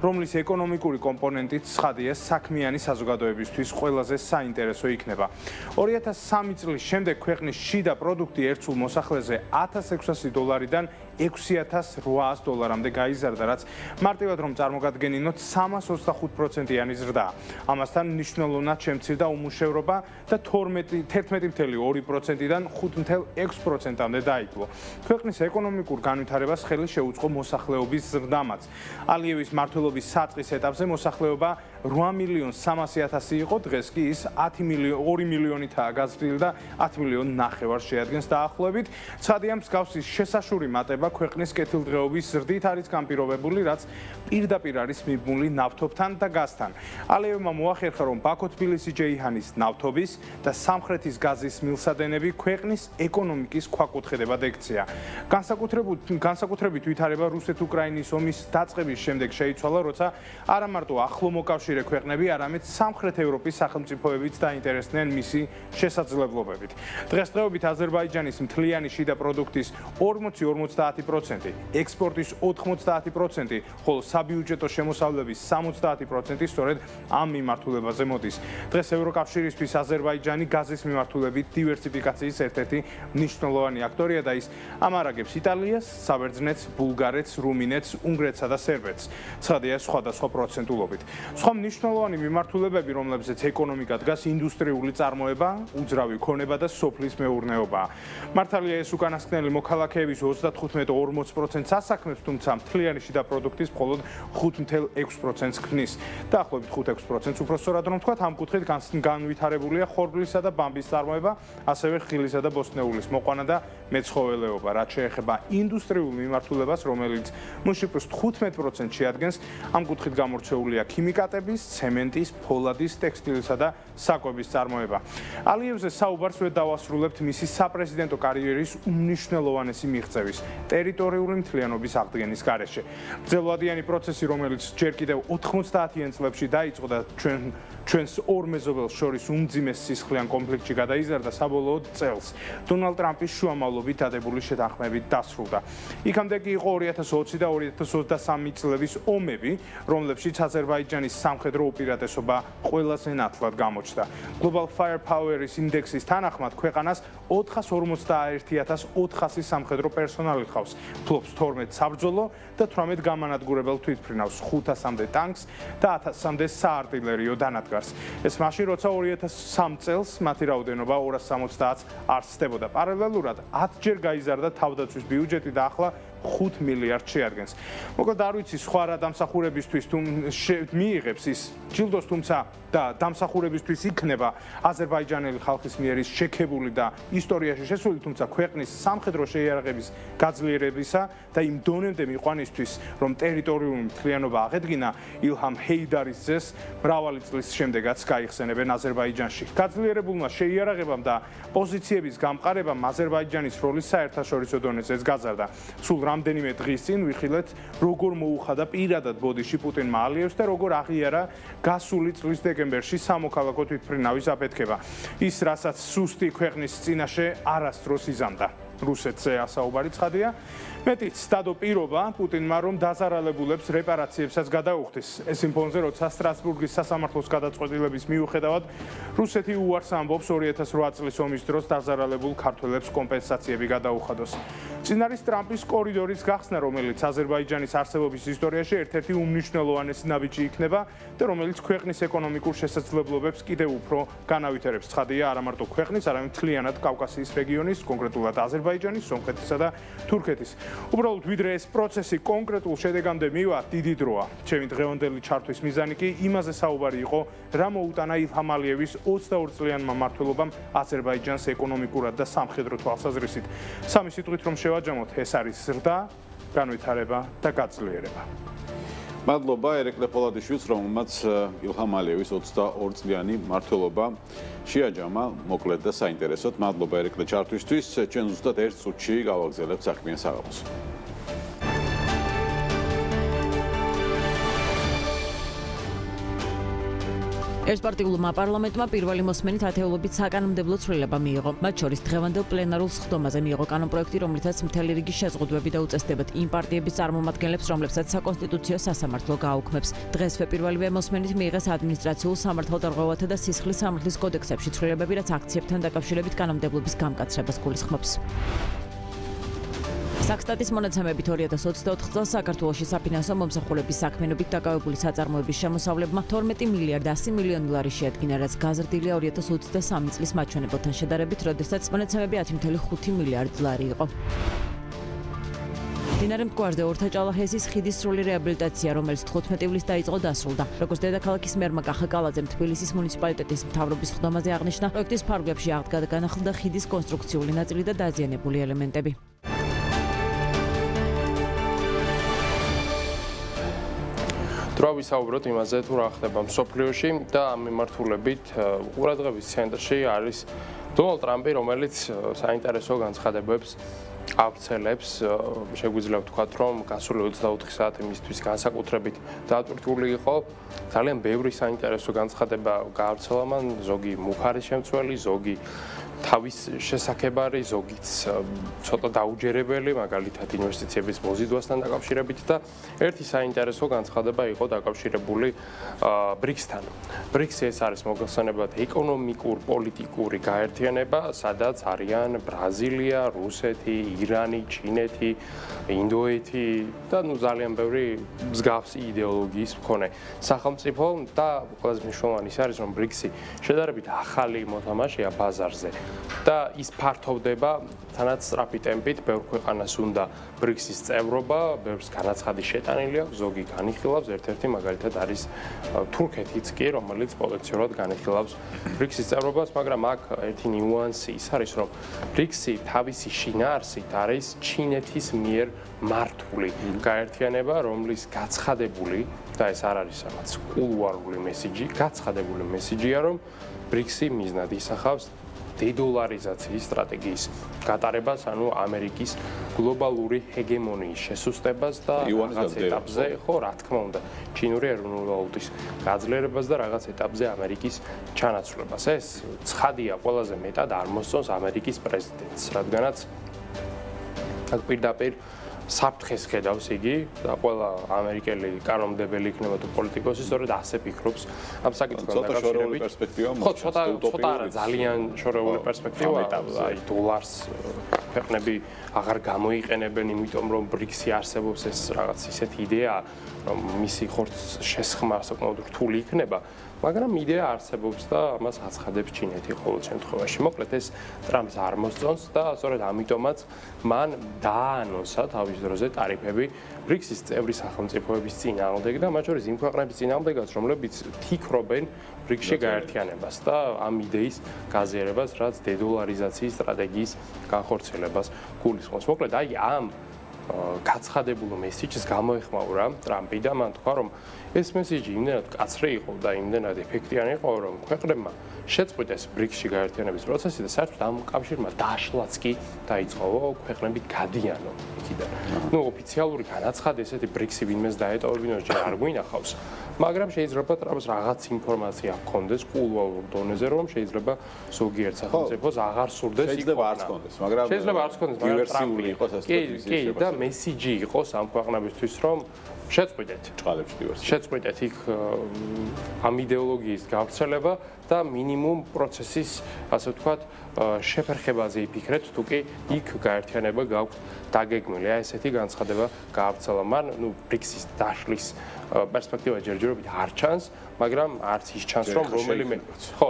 რომლის ეკონომიკური კომპონენტით ცხადია საქმიანი საზოგადოებისთვის ყველაზე საინტერესო იქნება. 2003 წლის შემდეგ ქვეყნის შიდა პროდუქტი ერთსულ მოსახლეზე $1,600-დან $6,800-მდე გაიზარდა, რაც მარტივად რომ წარმოგადგენინოთ 325%-იანი ზრდაა. ამასთან მნიშვნელოვნად შემცირდა უმუშევრობა და 11.2%-დან 5.6%-მდე დაიკლო. ქვეყნის ეკონომიკურ განვითარებას ხელი შეუწყო მოსახლეობის ზრდამაც. ალიევის მმართველობის საწყის ეტაპზე მოსახლეობა 8,300,000 იყო, დღეს კი ის 2 მილიონითაა გაზრდილი და 10,5 მილიონს შეადგენს დაახლოებით. ცხადია, მსგავსი შესაშური მატება ქვეყნის კეთილდღეობის ზრდით არის განპირობებული, რაც პირდაპირ არის მიბმული ნავთობთან და გაზთან. ალიევმა მოახერხა, რომ ბაქო-თბილისი-ჯეიჰანის ნავთობის და სამხრეთის გაზის მილსადენები ქვეყნის ეკონომიკის ქვაკუთხედებად ექცია. განსაკუთრებით ვითარება რუსეთ-უკრაინის ომის დაწყების შემდეგ შეიცვალა, როცა არა მარტო ახლო მოკავშირე ქვეყნები, არამედ სამხრეთ ევროპის სახელმწიფოებიც დაინტერესდნენ მისი შესაძლებლობებით. დღესდღეობით აზერბაიჯანის მთლიანი შიდა პროდუქტის 40-50 50%, ექსპორტის 90%, ხოლო საბიუჯეტო შემოსავლების 70% სწორედ ამ მიმართულებაზე მოდის. დღეს ევროკავშირისთვის აზერბაიჯანი გაზის მიმართულებით დივერსიფიკაციის ერთ-ერთი მნიშვნელოვანი აქტორია და ის ამარაგებს იტალიას, საბერძნეთს, ბულგარეთს, რუმინეთს, უნგრეთსა და სერბეთს. ცხადია სხვადასხვა პროცენტულობით. სხვა მნიშვნელოვანი მიმართულებები, რომლებზეც ეკონომიკა დგას, ინდუსტრიული წარმოება, უძრავი ქონება და სოფლის მეურნეობა. მართალია ეს უკანასკნელი მოქალაქეების 35-40%-ს ასაქმებს, თუმცა მთლიანი შიდა პროდუქტის მხოლოდ 5.6%-ს ქმნის. დაახლოებით 5-6%-ს უფრო სწორად რომ ვთქვათ, ამ კუთხით განვითარებულია ხორბლისა და ბამბის წარმოება, ასევე ხილისა და ბოსტნეულის მოყვანა და მეცხოველეობა. რაც შეეხება ინდუსტრიულ მიმართულებას, რომელიც +15% შეადგენს, ამ კუთხით გამორჩეულია ქიმიკატების, ცემენტის, ფოლადის, ტექსტილისა და საკვების წარმოება. ალიევზე საუბარს ვერ დავასრულებთ მისი საპრეზიდენტო კარიერის უმნიშვნელოვანესი მიღწევის, ტერიტორიული მთლიანობის აღდგენის გარეშე. ბრძოლადიანი პროცესი, რომელიც ჯერ კიდევ 90-იან წლებში დაიწყო და ჩვენს ორ მეზობელს შორის უმძიმეს სისხლიან კონფლიქტში გადაიზარდა, საბოლოოდ წელს დონალდ ტრამპის შუამავლობით დადებული შეთანხმებით დასრულდა. იქამდე კი იყო 2020 და 2023 წლების ომები, რომლებშიც აზერბაიჯანის სამხედრო უპირატესობა ყველაზე ნათლად გამოჩნდა. Global Firepower-ის ინდექსის თანახმად ქვეყანას 451,400 სამხედრო პერსონალი ჰყავს, ფლობს 12 საბრძოლო და 18 გამანადგურებელ თვითმფრინავს, 500-მდე ტანკს და 1000-მდე საარტილერიო დანადგარს. ეს მაშინ, როცა 2003 წელს მათი რაოდენობა 270-ს არსებობდა. პარალელურად 10-ჯერ გაიზარდა თავდაცვის ბიუჯეტი და ახლა 5 მილიარდს შეადგენს. მოკლედ არ ვიცი სხვა რა დამსახურებისთვის თუ მიიღებს ის ჯილდოს, თუმცა და დამსახურებისთვის იქნება აზერბაიჯანელი ხალხის მიერ ის შექებული და ისტორიაში შესული, თუმცა ქვეყნის სამხედრო შეიარაღების გაძლიერებისა და იმ დონემდე მიყვანისთვის, რომ ტერიტორიული მთლიანობა აღედგინა, ილჰამ ჰეიდარის ძეს მრავალი წლის შემდეგაც გაიხსენებენ აზერბაიჯანში. გაძლიერებულმა შეიარაღებამ და პოზიციების გამყარებამ აზერბაიჯანის როლი საერთაშორისო დონეზეც გაზარდა. სულ რამდენიმე დღის წინ ვიხილეთ, როგორ მოუხადა პირადად ბოდიში პუტინმა ალიევს და როგორ აღიარა გასული წლის დეკემბერში სამოქალაქო თვითმფრინავის აფეთქება. ის, რასაც სუსტი ქვეყნის წინაშე არასდროს იზამდა. რუსეთზე ასაუბარი ცხადია. მეტიც დადო პირობა პუტინმა, რომ დაზარალებულებს რეპარაციებსაც გადაუხდის. ეს იმ ფონზე, როცა სტრასბურგის სასამართლოს გადაწყვეტილების მიუხედავად, რუსეთი უარს ამბობს 2008 წლის ომის დროს დაზარალებულ ქართველებს კომპენსაციები გადაუხადოს. წინ არის ტრამპის კორიდორის გახსნა, რომელიც აზერბაიჯანის არსებობის ისტორიაში ერთ-ერთი უმნიშვნელოვანესი ნაბიჯი იქნება და რომელიც ქვეყნის ეკონომიკურ შესაძლებლობებს კიდევ უფრო განავითარებს. ცხადია, არა მარტო ქვეყნის, არამედ მთლიანად კავკასიის რეგიონის, კონკრეტულად აზერბაიჯანის, სომხეთისა და თურქეთის. უბრალოდ ვიდრე ეს პროცესი კონკრეტულ შედეგამდე მივა, დიდი დროა. ჩემი დღევანდელი ჩართვის მიზანი კი იმაზე საუბარი იყო, რა მოუტანა ილჰამ ალიევის 22 წლიანმა მმართველობამ აზერბაიჯანს ეკონომიკურად და სამხედრო თვალსაზრისით. სამი სიტყვით რომ შევაჯამოთ, ეს არის ზრდა, განვითარება და გაძლიერება. მადლობა ერეკლე ფოლადიშვილს, რომელმაც ილჰამ ალიევის 22 წლიანი მმართველობა შეაჯამა მოკლედ და საინტერესოდ. მადლობა ერეკლე ჩართვისთვის. ჩვენ ზუსტად 1 წუთში გავაგზავნებთ საქმიან საღამოს. ერთპარტიულმა პარლამენტმა პირველი მოსმენით ათეულობით საკანონმდებლო ცვლილება მიიღო. მათ შორის დღევანდელ პლენარულ სხდომაზე მიიღო კანონპროექტი, რომლითაც მთელი რიგი შეზღუდვები და უწესდებათ იმ პარტიების წარმომადგენლებს, რომლებსაც საკონსტიტუციო სასამართლო გააუქმებს. დღესვე პირველივე მოსმენით მიიღეს ადმინისტრაციულ სამართალდარღვევათა და სისხლის სამართლის კოდექსებში ცვლილებები, რაც აქციებთან დაკავშირებით კანონმდებლობის გამკაცრებას გულისხმობს. საქსტატის მონაცემებით 2024 წელს საქართველოში საფინანსო მომსახურების საქმიანობით დაკავებული საწარმოების შემოსავლებმა 12 მილიარდ 100 მილიონი დოლარი შეადგინა, რაც გაზრდილია 2023 წლის მაჩვენებელთან შედარებით, როდესაც მონაცემები 10.5 მილიარდ დოლარი იყო. მდინარე მტკვარზე ორთაჭალახეთის ხიდის სრული რეაბილიტაცია, რომელიც 15 ივლისს დაიწყო, დასრულდა. როგორც დედაქალაქის მერმა კახა კალაძემ თბილისის მუნიციპალიტეტის მთავრობის სხდომაზე აღნიშნა, პროექტის ფარგლებში აღდგა განახლდა ხიდის კონსტრუქციული ნაწილი და დაზიანებული ელემენტები. დროა ვისაუბროთ იმაზე, თუ რა ხდება მსოფლიოში და ამ მიმართულებით ყურადღების ცენტრში არის დონალდ ტრამპი, რომელიც საინტერესო განცხადებებს ავრცელებს. შეგვიძლია ვთქვათ, რომ გასული 24 საათი მისთვის განსაკუთრებით დატვირთული იყო. ძალიან ბევრი საინტერესო განცხადება გაავრცელა მან, ზოგი მუხარის შემცველი, ზოგი თავის შესაქმებარი, ზოგიც ცოტა დაუჯერებელი, მაგალითად ინვესტიციების მოზიდვასთან დაკავშირებით და ერთი საინტერესო განცხადება იყო დაკავშირებული ბრიქსთან. ბრიქსი ეს არის მოგხსენებათ ეკონომიკურ-პოლიტიკური გაერთიანება, სადაც არიან ბრაზილია, რუსეთი, ირანი, ჩინეთი, ინდოეთი და ძალიან ბევრი მსგავსი იდეოლოგიის მქონე სახელმწიფო და ყველაზე მნიშვნელოვანი ის არის, რომ ბრიქსი შედარებით ახალი მოთამაშეა ბაზარზე. და ის ფართოვდება თანაც სწრაფი ტემპით, ბევრ ქვეყანას უნდა ბრიქსის წევრობა, ბევრს განაცხადი შეტანილი აქვს, ზოგი განიხილავს, ერთ-ერთი მაგალითად არის თურქეთიც კი, რომელიც პოტენციურად განიხილავს ბრიქსის წევრობას, მაგრამ აქ ერთი ნიუანსი ის არის, რომ ბრიქსი თავისი შინაარსით არის ჩინეთის მიერ მართული გაერთიანება, რომლის გაცხადებული და ეს არ არის რაღაც კულუარული მესიჯი, გაცხადებული მესიჯია, რომ ბრიქსი მიზნად ისახავს დედოლარიზაციის სტრატეგიის გატარებას, ანუ ამერიკის გლობალური ჰეგემონიის შესუსტებას და რაღაც ეტაპზე, ხო, რა თქმა უნდა, ჩინური ეროვნული ვალუტის გაძლიერებას და რაღაც ეტაპზე ამერიკის ჩანაცვლებას. ეს ცხადია, ყველაზე მეტად არ მოსწონს ამერიკის პრეზიდენტს, რადგანაც აქ პირდაპირ საფრთხეს ხედავს იგი და ყველა ამერიკელი კანონმდებელი იქნება თუ პოლიტიკოსი სწორედ ასე ფიქრობს ამ საკითხთან დაკავშირებით. ხო, ცოტა არა, ძალიან შორეული პერსპექტივა, აი დოლარს ქვეყნები აღარ გამოიყენებენ, იმიტომ რომ ბრიქსი არსებობს, ეს რაღაც ისეთი იდეა, რომ მისი ხორცს შესხმა საკმაოდ რთული იქნება. მაგრამ იდეა არსებობს და ამას აცხადებს ჩინეთი ყოველ შემთხვევაში. მოკლედ ეს ტრამპს არ მოსწონს და სწორედ ამიტომაც მან დაანონსა თავის დროზე ტარიფები ბრიქსის წევრი სახელმწიფოების წინააღმდეგ და მათ შორის იმ ქვეყნების წინააღმდეგაც, რომლებიც ფიქრობენ ბრიქსში გაერთიანებას და ამ იდეის გაზიარებას, რაც დედოლარიზაციის სტრატეგიის განხორციელებას გულისხმობს. მოკლედ აი ამ გაცხადებულ მესიჯს გამოეხმაურა ტრამპი და მან თქვა, რომ ეს მესიჯი იმდენად მკაცრი იყო და იმდენად ეფექტიანი იყო, რომ ქვეყნებმა შეწყვიტეს ბრიქსში გაერთიანების პროცესი და საერთოდ ამ კავშირმა დაშლაც კი დაიწყო, ქვეყნები გადიანო იქიდან. ნუ ოფიციალური განაცხადი ესეთი ბრიქსი ვინმეს დაეტოვებინოს ჯერ არ გვინახავს, მაგრამ შეიძლება ტრამპს რაღაც ინფორმაცია ჰქონდეს კულუარულ დონეზე, რომ შეიძლება ზოგიერთ სახელმწიფოს აღარ სურდეს იქ. შეიძლება არც ჰქონდეს, მაგრამ დივერსიული იყოს ეს კი და მესიჯი იყოს ამ ქვეყნებისთვის, რომ შეწყვიტეთ ჭყალებში დივერსია. შეწყვიტეთ იქ ამ იდეოლოგიის გავრცელება და მინიმუმ პროცესის, ასე ვთქვათ, შეფერხებაზე იფიქრეთ, თუ კი იქ გაერთიანება გაქვთ დაგეგმილი. აი ესეთი განცხადება გაავრცელა მან, ნუ ბრიქსის დაშლის პერსპექტივა ჯერჯერობით არ ჩანს, მაგრამ არც ის ჩანს, რომ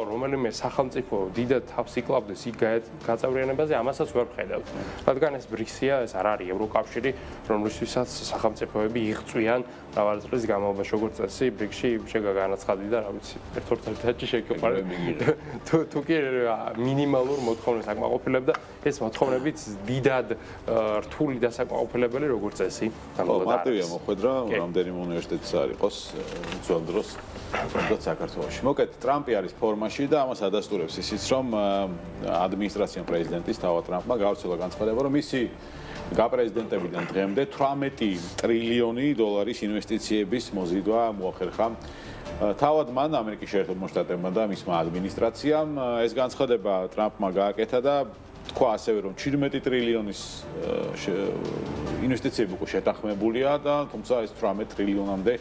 რომელიმე სახელმწიფო დიდად თავს იკლავდეს იქ გაწევრიანებაზე, ამასაც ვერ ვხედავთ. რადგან ეს ბრიქსია, ეს არ არის ევროკავშირი, რომლისთვისაც სახელმწიფოები იღწვიან მრავალი წლის განმავლობაში, როგორც წესი, ბრიქსში შეგაგანაცხადი და რა ვიცი, ერთ-ერთ საათში შეგეყარე. თუ კი მინიმალურ მოთხოვნებს აკმაყოფილებ და ეს მოთხოვნებიც დიდად რთული და საკმაყოფილებელი, როგორც წესი, გამოვიდა. მარტივია მოხვედრა, რამდენიმე უნივერსიტეტის არ იყოს ძველ დროს თუნდაც საქართველოში. მოკეთ ტრამპი არის ფორმაში და ამას ადასტურებს ისიც, რომ ადმინისტრაციამ პრეზიდენტის თავად ტრამპმა გავრცელა განცხადება, რომ მისი გაპრეზიდენტებიდან დღემდე 18 ტრილიონი დოლარის ინვესტიციების მოზიდვა მოახერხა თავად მან ამერიკის შეერთებულ შტატებმა და მისმა ადმინისტრაციამ. ეს განცხადება ტრამპმა გააკეთა და თქვა ასევე, რომ 17 ტრილიონის ინვესტიციები უკვე შეთანხმებულია და თუმცა ეს 18 ტრილიონამდე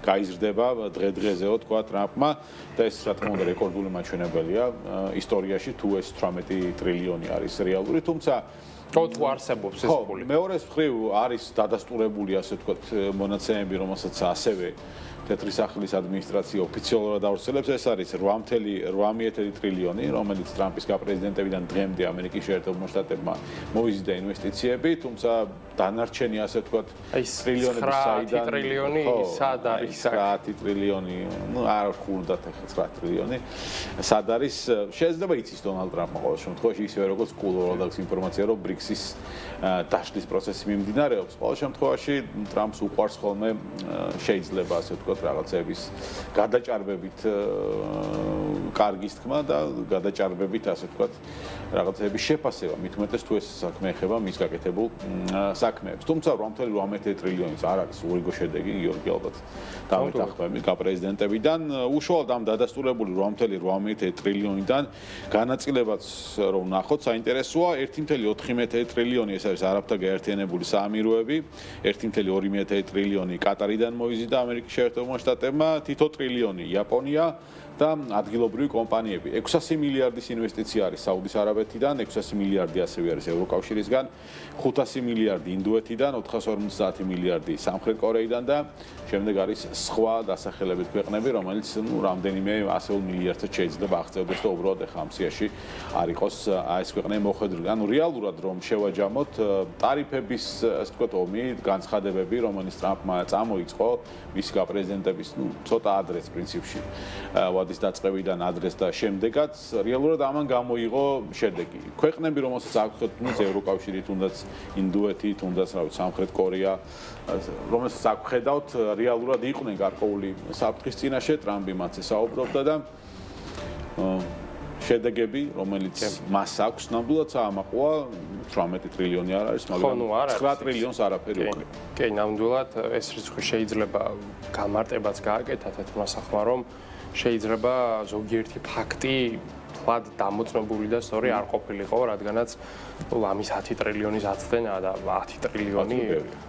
გაიზრდება დღე-დღეზეო, თქვა ტრამპმა და ეს რა თქმა უნდა რეკორდული მაჩვენებელია ისტორიაში, თუ ეს 18 ტრილიონი არის რეალური, თუმცა თუ არსებობს ეს ფული. მეორეს მხრივ არის დადასტურებული, ასე ვთქვათ, მონაცემები, რომელსაც ასევე თეთრი სახლის ადმინისტრაცია ოფიციალურად ავრცელებს, ეს არის 8.8 ტრილიონი, რომელიც ტრამპის გაპრეზიდენტებიდან დღემდე ამერიკის შეერთებულ შტატებმა მოიზიდა ინვესტიციები, თუმცა დანარჩენი, ასე ვთქვათ, ტრილიონების საიდან 9 ტრილიონი სად არის? 9 ტრილიონი, ნუ არ ხურდათ ახლა 9 ტრილიონი. სად არის? შეიძლება იცის დონალდ ტრამპმა ყოველ შემთხვევაში, ისევე როგორც კულუარულად აქვს ინფორმაცია, რომ ბრიქსი BRICS-ის დაშლის პროცესი მიმდინარეობს. ყოველ შემთხვევაში ტრამპს უყვარს ხოლმე შეიძლება ასე ვთქვათ რაღაცების გადაჭარბებით კარგის თქმა და გადაჭარბებით ასე ვთქვათ რაღაცების შეფასება, მით უმეტეს თუ ეს საქმე ეხება მის გაკეთებულ საქმეებს. თუმცა 8.8 ტრილიონის არ არის ურიგო შედეგი გიორგი ალბათ დავეთანხმები კაპრეზიდენტებიდან. უშუალოდ ამ დადასტურებული 8.8 ტრილიონიდან განაწილებაც რომ ნახოთ საინტერესოა 1.14 ტრილიონი ეს არის არაბთა გაერთიანებული საამიროები, 1.2 ტრილიონი კატარიდან მოიზიდა ამერიკის შეერთებულმა შტატებმა, თითო ტრილიონი იაპონია და ადგილობრივი კომპანიები. 600 მილიარდის ინვესტიცია არის საუდის არაბეთიდან, 600 მილიარდი ასევე არის ევროკავშირისგან, 500 მილიარდი ინდოეთიდან, 450 მილიარდი სამხრეთ კორეიდან და შემდეგ არის სხვა დასახელებით ქვეყნები, რომელიც რამდენიმე ასეულ მილიარდად შეიძლება აღწევდეს და უბრალოდ ახლა ამ სიაში არ იყოს ეს ქვეყნები მოხვედრილი. ანუ რეალურად რომ შევაჯამოთ ტარიფების ასე ვთქვათ ომი, განცხადებები, რომელიც ტრამპმა წამოიწყო მისი გაპრეზიდენტების ცოტა ადრეს პრინციპში ვადის დაწყებიდან ადრეს და შემდეგაც რეალურად ამან გამოიღო შედეგი. ქვეყნები, რომელსაც აქვს თუნდაც ევროკავშირი, თუნდაც ინდოეთი, თუნდაც სამხრეთ კორეა, რომელსაც აქვს ხედავთ, რეალურად იყვნენ გარკვეული საფრთხის წინაშე, ტრამპი მათ ესაუბრობდა და შედეგები, რომელიც მას აქვს, ნამდვილად აამაყვა 18 ტრილიონი არ არის, მაგრამ 9 ტრილიონს არაფერი უყურე. კი, ნამდვილად ეს რიცხვი შეიძლება გამარტებაც გააკეთათ ეთმასახმა, რომ შეიძლება ზოგიერთი ფაქტი თლად დამოწმებული და სწორი არ ყოფილიყო, რადგანაც ამის 10 ტრილიონის აცდენა და 10 ტრილიონი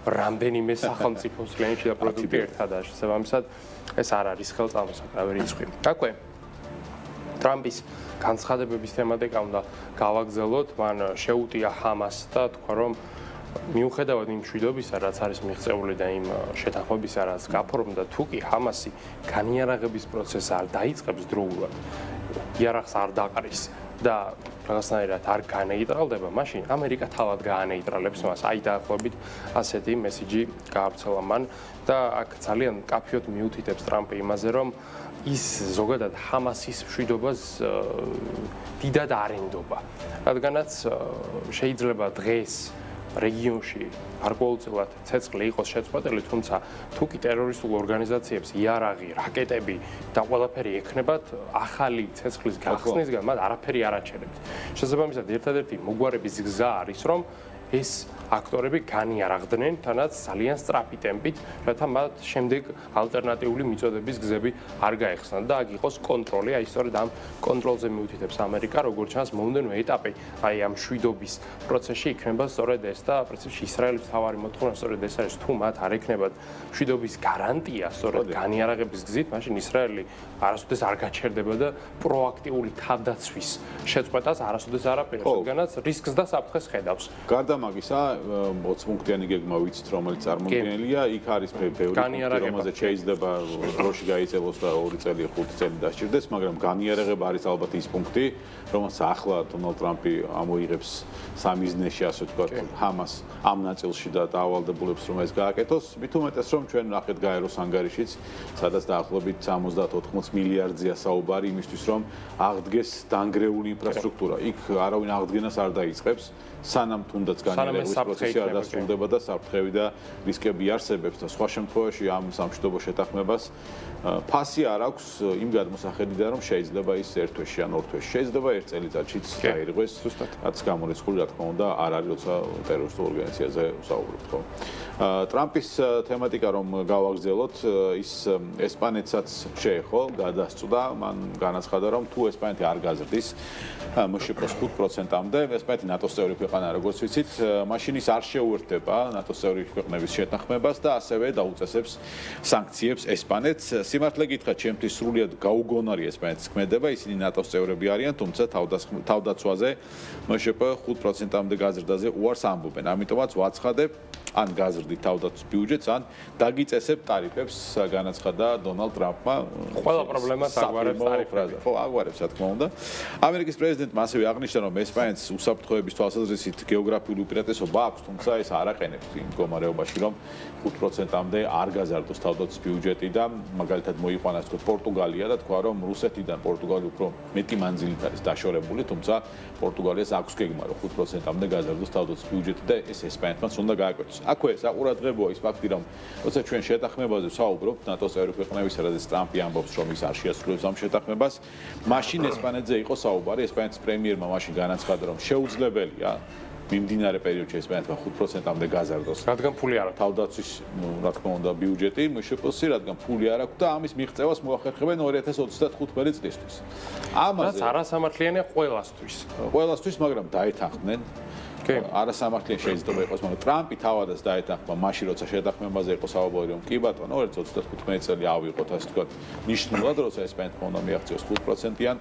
რამდენიმე სახელმწიფოს კლინში და პროდუქტი ერთადაა. შესაბამისად, ეს არ არის ხელწამოსაკრავი რიცხვი. აკვე ტრამპის განცხადებების თემატიკა უნდა გავაგზავნოთ, მან შეუტია ჰამას და თქვა, რომ მიუხედავად იმ მშვიდობისა, რაც არის მიღწეული და იმ შეთანხმებისა, რაც გაფორმდა, თუ კი ჰამასი განიარაღების პროცესს არ დაიწყებს დროულად, იარაღს არ დაყრის და რაღაცნაირად არ განეიტრალდება, მაშინ ამერიკა თავად გაანეიტრალებს მას. აი დაახლოებით ასეთი მესიჯი გაავრცელა მან და აქ ძალიან კაფიოდ მიუთითებს ტრამპი იმაზე, რომ ის ზოგადად ჰამასის მშვიდობას დიდად არ ენდობა. რადგანაც შეიძლება დღეს რეგიონში გარკვეულწილად ცეცხლი იყოს შეწყვეტილი, თუმცა თუ კი ტერორისტულ ორგანიზაციებს იარაღი, რაკეტები და ყველაფერი ექნებათ, ახალი ცეცხლის გახსნისგან მათ არაფერი არ აჩერებთ. შესაბამისად, ერთადერთი მოგვარების გზა არის, რომ ეს აქტორები განიარაღდნენ თანაც ძალიან სწრაფი ტემპით, რათა მათ შემდეგ ალტერნატიული მიწოდების გზები არ გაეხსნათ და აქ იყოს კონტროლი, აი სწორედ ამ კონტროლზე მიუთითებს ამერიკა, როგორც ჩანს, მომდენო ეტაპი, აი ამ მშვიდობის პროცესში იქნება სწორედ ეს და პრინციპში ისრაელის თავარი მოთხოვნა სწორედ ეს არის, თუ მათ არ ექნებათ მშვიდობის გარანტია, სწორედ განიარაღების გზით, მაშინ ისრაელი არასოდეს არ გაჩერდება და პროაქტიული თავდაცვის შეწყვეტას არასოდეს არ აპირებს, რადგანაც რისკს და საფრთხეს ხედავს. გარდა მაგისა 20 პუნქტიანი გეგმა ვიცით, რომელიც წარმოქმნილია, იქ არის ბევრი პუნქტი, რომელზეც შეიძლება დროში გაიწელოს და 2 წელი, 5 წელი დასჭირდეს, მაგრამ განიარაღება არის ალბათ ის პუნქტი, რომელსაც ახლა დონალდ ტრამპი ამოიღებს სამიზნეში, ასე ვთქვათ, ჰამას ამ ნაწილში და დაავალდებულებს, რომ ეს გააკეთოს. მით უმეტეს, რომ ჩვენ ნახეთ გაეროს ანგარიშიც, სადაც დაახლოებით 70-80 მილიარდზეა საუბარი იმისთვის, რომ აღდგეს დანგრეული ინფრასტრუქტურა. იქ არავინ აღდგენას არ დაიწყებს. სანამ თუნდაც განიარაღების პროცესი არ დასრულდება და საფრთხები და რისკები არსებობს და სხვა შემთხვევაში ამ სამშვიდობო შეთანხმებას ფასი არ აქვს იმ გადმოსახედიდან, რომ შეიძლება ის ერთ თვეში ან ორ თვეში შეიძლება ერთ წელიწადშიც დაირღვეს, რაც გამორიცხული რა თქმა უნდა არ არის, როცა ტერორისტულ ორგანიზაციაზე ვსაუბრობთ, ხო? ტრამპის თემატიკა რომ გავაგრძელოთ, ის ესპანეთსაც შეეხო, გადასწვდა, მან განაცხადა, რომ თუ ესპანეთი არ გაზრდის მშპ-ს 5%-მდე, ესპანეთი ნატოს წევრი ქვეყანა, როგორც ვიცით, მაშინ ის არ შეუერთდება ნატოს წევრი ქვეყნების შეთანხმებას და ასევე დაუწესებს სანქციებს ესპანეთს. სიმართლე გითხრათ, ჩემთვის სრულიად გაუგონარი ესპანეთის ქმედება, ისინი ნატოს წევრები არიან, თუმცა თავდაცვაზე მშპ 5%-მდე გაზრდაზე უარს ამბობენ. ამიტომაც ვაცხადებ ან გაზრდით თავდაცვის ბიუჯეტს, ან დაგიწესებ ტარიფებს, განაცხადა დონალდ ტრამპმა. ყველა პრობლემას აგვარებს ტარიფები. ხო, აგვარებს, რა თქმა უნდა. ამერიკის პრეზიდენტმა ასევე აღნიშნა, რომ ესპანეთს უსაფრთხოების თვალსაზრისით გეოგრაფიული უპირატესობა აქვს, თუმცა ეს არ აყენებს იმ მდგომარეობაში, რომ 5%-ამდე არ გაზარდოს თავდაცვის ბიუჯეტი და მაგალითად მოიყვანას თქო პორტუგალია და თქვა რომ რუსეთიდან პორტუგალი უფრო მეტი მანძილით არის დაშორებული, თუმცა პორტუგალიას აქვს გეგმა რომ 5%-ამდე გაზარდოს თავდაცვის ბიუჯეტი და ეს ესპანეთმაც უნდა გააკეთოს. აქვე საყურადღებოა ის ფაქტი, რომ როცა ჩვენ შეთანხმებაზე ვსაუბრობთ NATO-ს წევრი ქვეყნების, სადაც ტრამპი ამბობს, რომ ის არ შეასრულებს ამ შეთანხმებას, მაშინ ესპანეთზე იყო საუბარი, ესპანეთის პრემიერმა მაშინ განაცხადა, რომ შეუძლებელია მიმდინარე პერიოდში ესპანეთმა 5%-ამდე გაზარდოს. რადგან ფული არ აქვს თავდაცვის, რა თქმა უნდა, ბიუჯეტი, მშპ-ს, რადგან ფული არ აქვს და ამის მიღწევას მოახერხებენ 2035 წლისთვის. ამაზე არასამართლიანია ყველასთვის. ყველასთვის, მაგრამ დაეთანხმდნენ. არასამართლიანი შეიძლება იყოს, მაგრამ ტრამპი თავადაც დაეთანხმა მაშინ, როცა შეთანხმებაზე იყო საუბარი, რომ კი ბატონო, 2035 წელი ავიღოთ, ასე ვთქვათ, ნიშნულად, როცა ესპანეთმა უნდა მიაღწიოს 5%-იან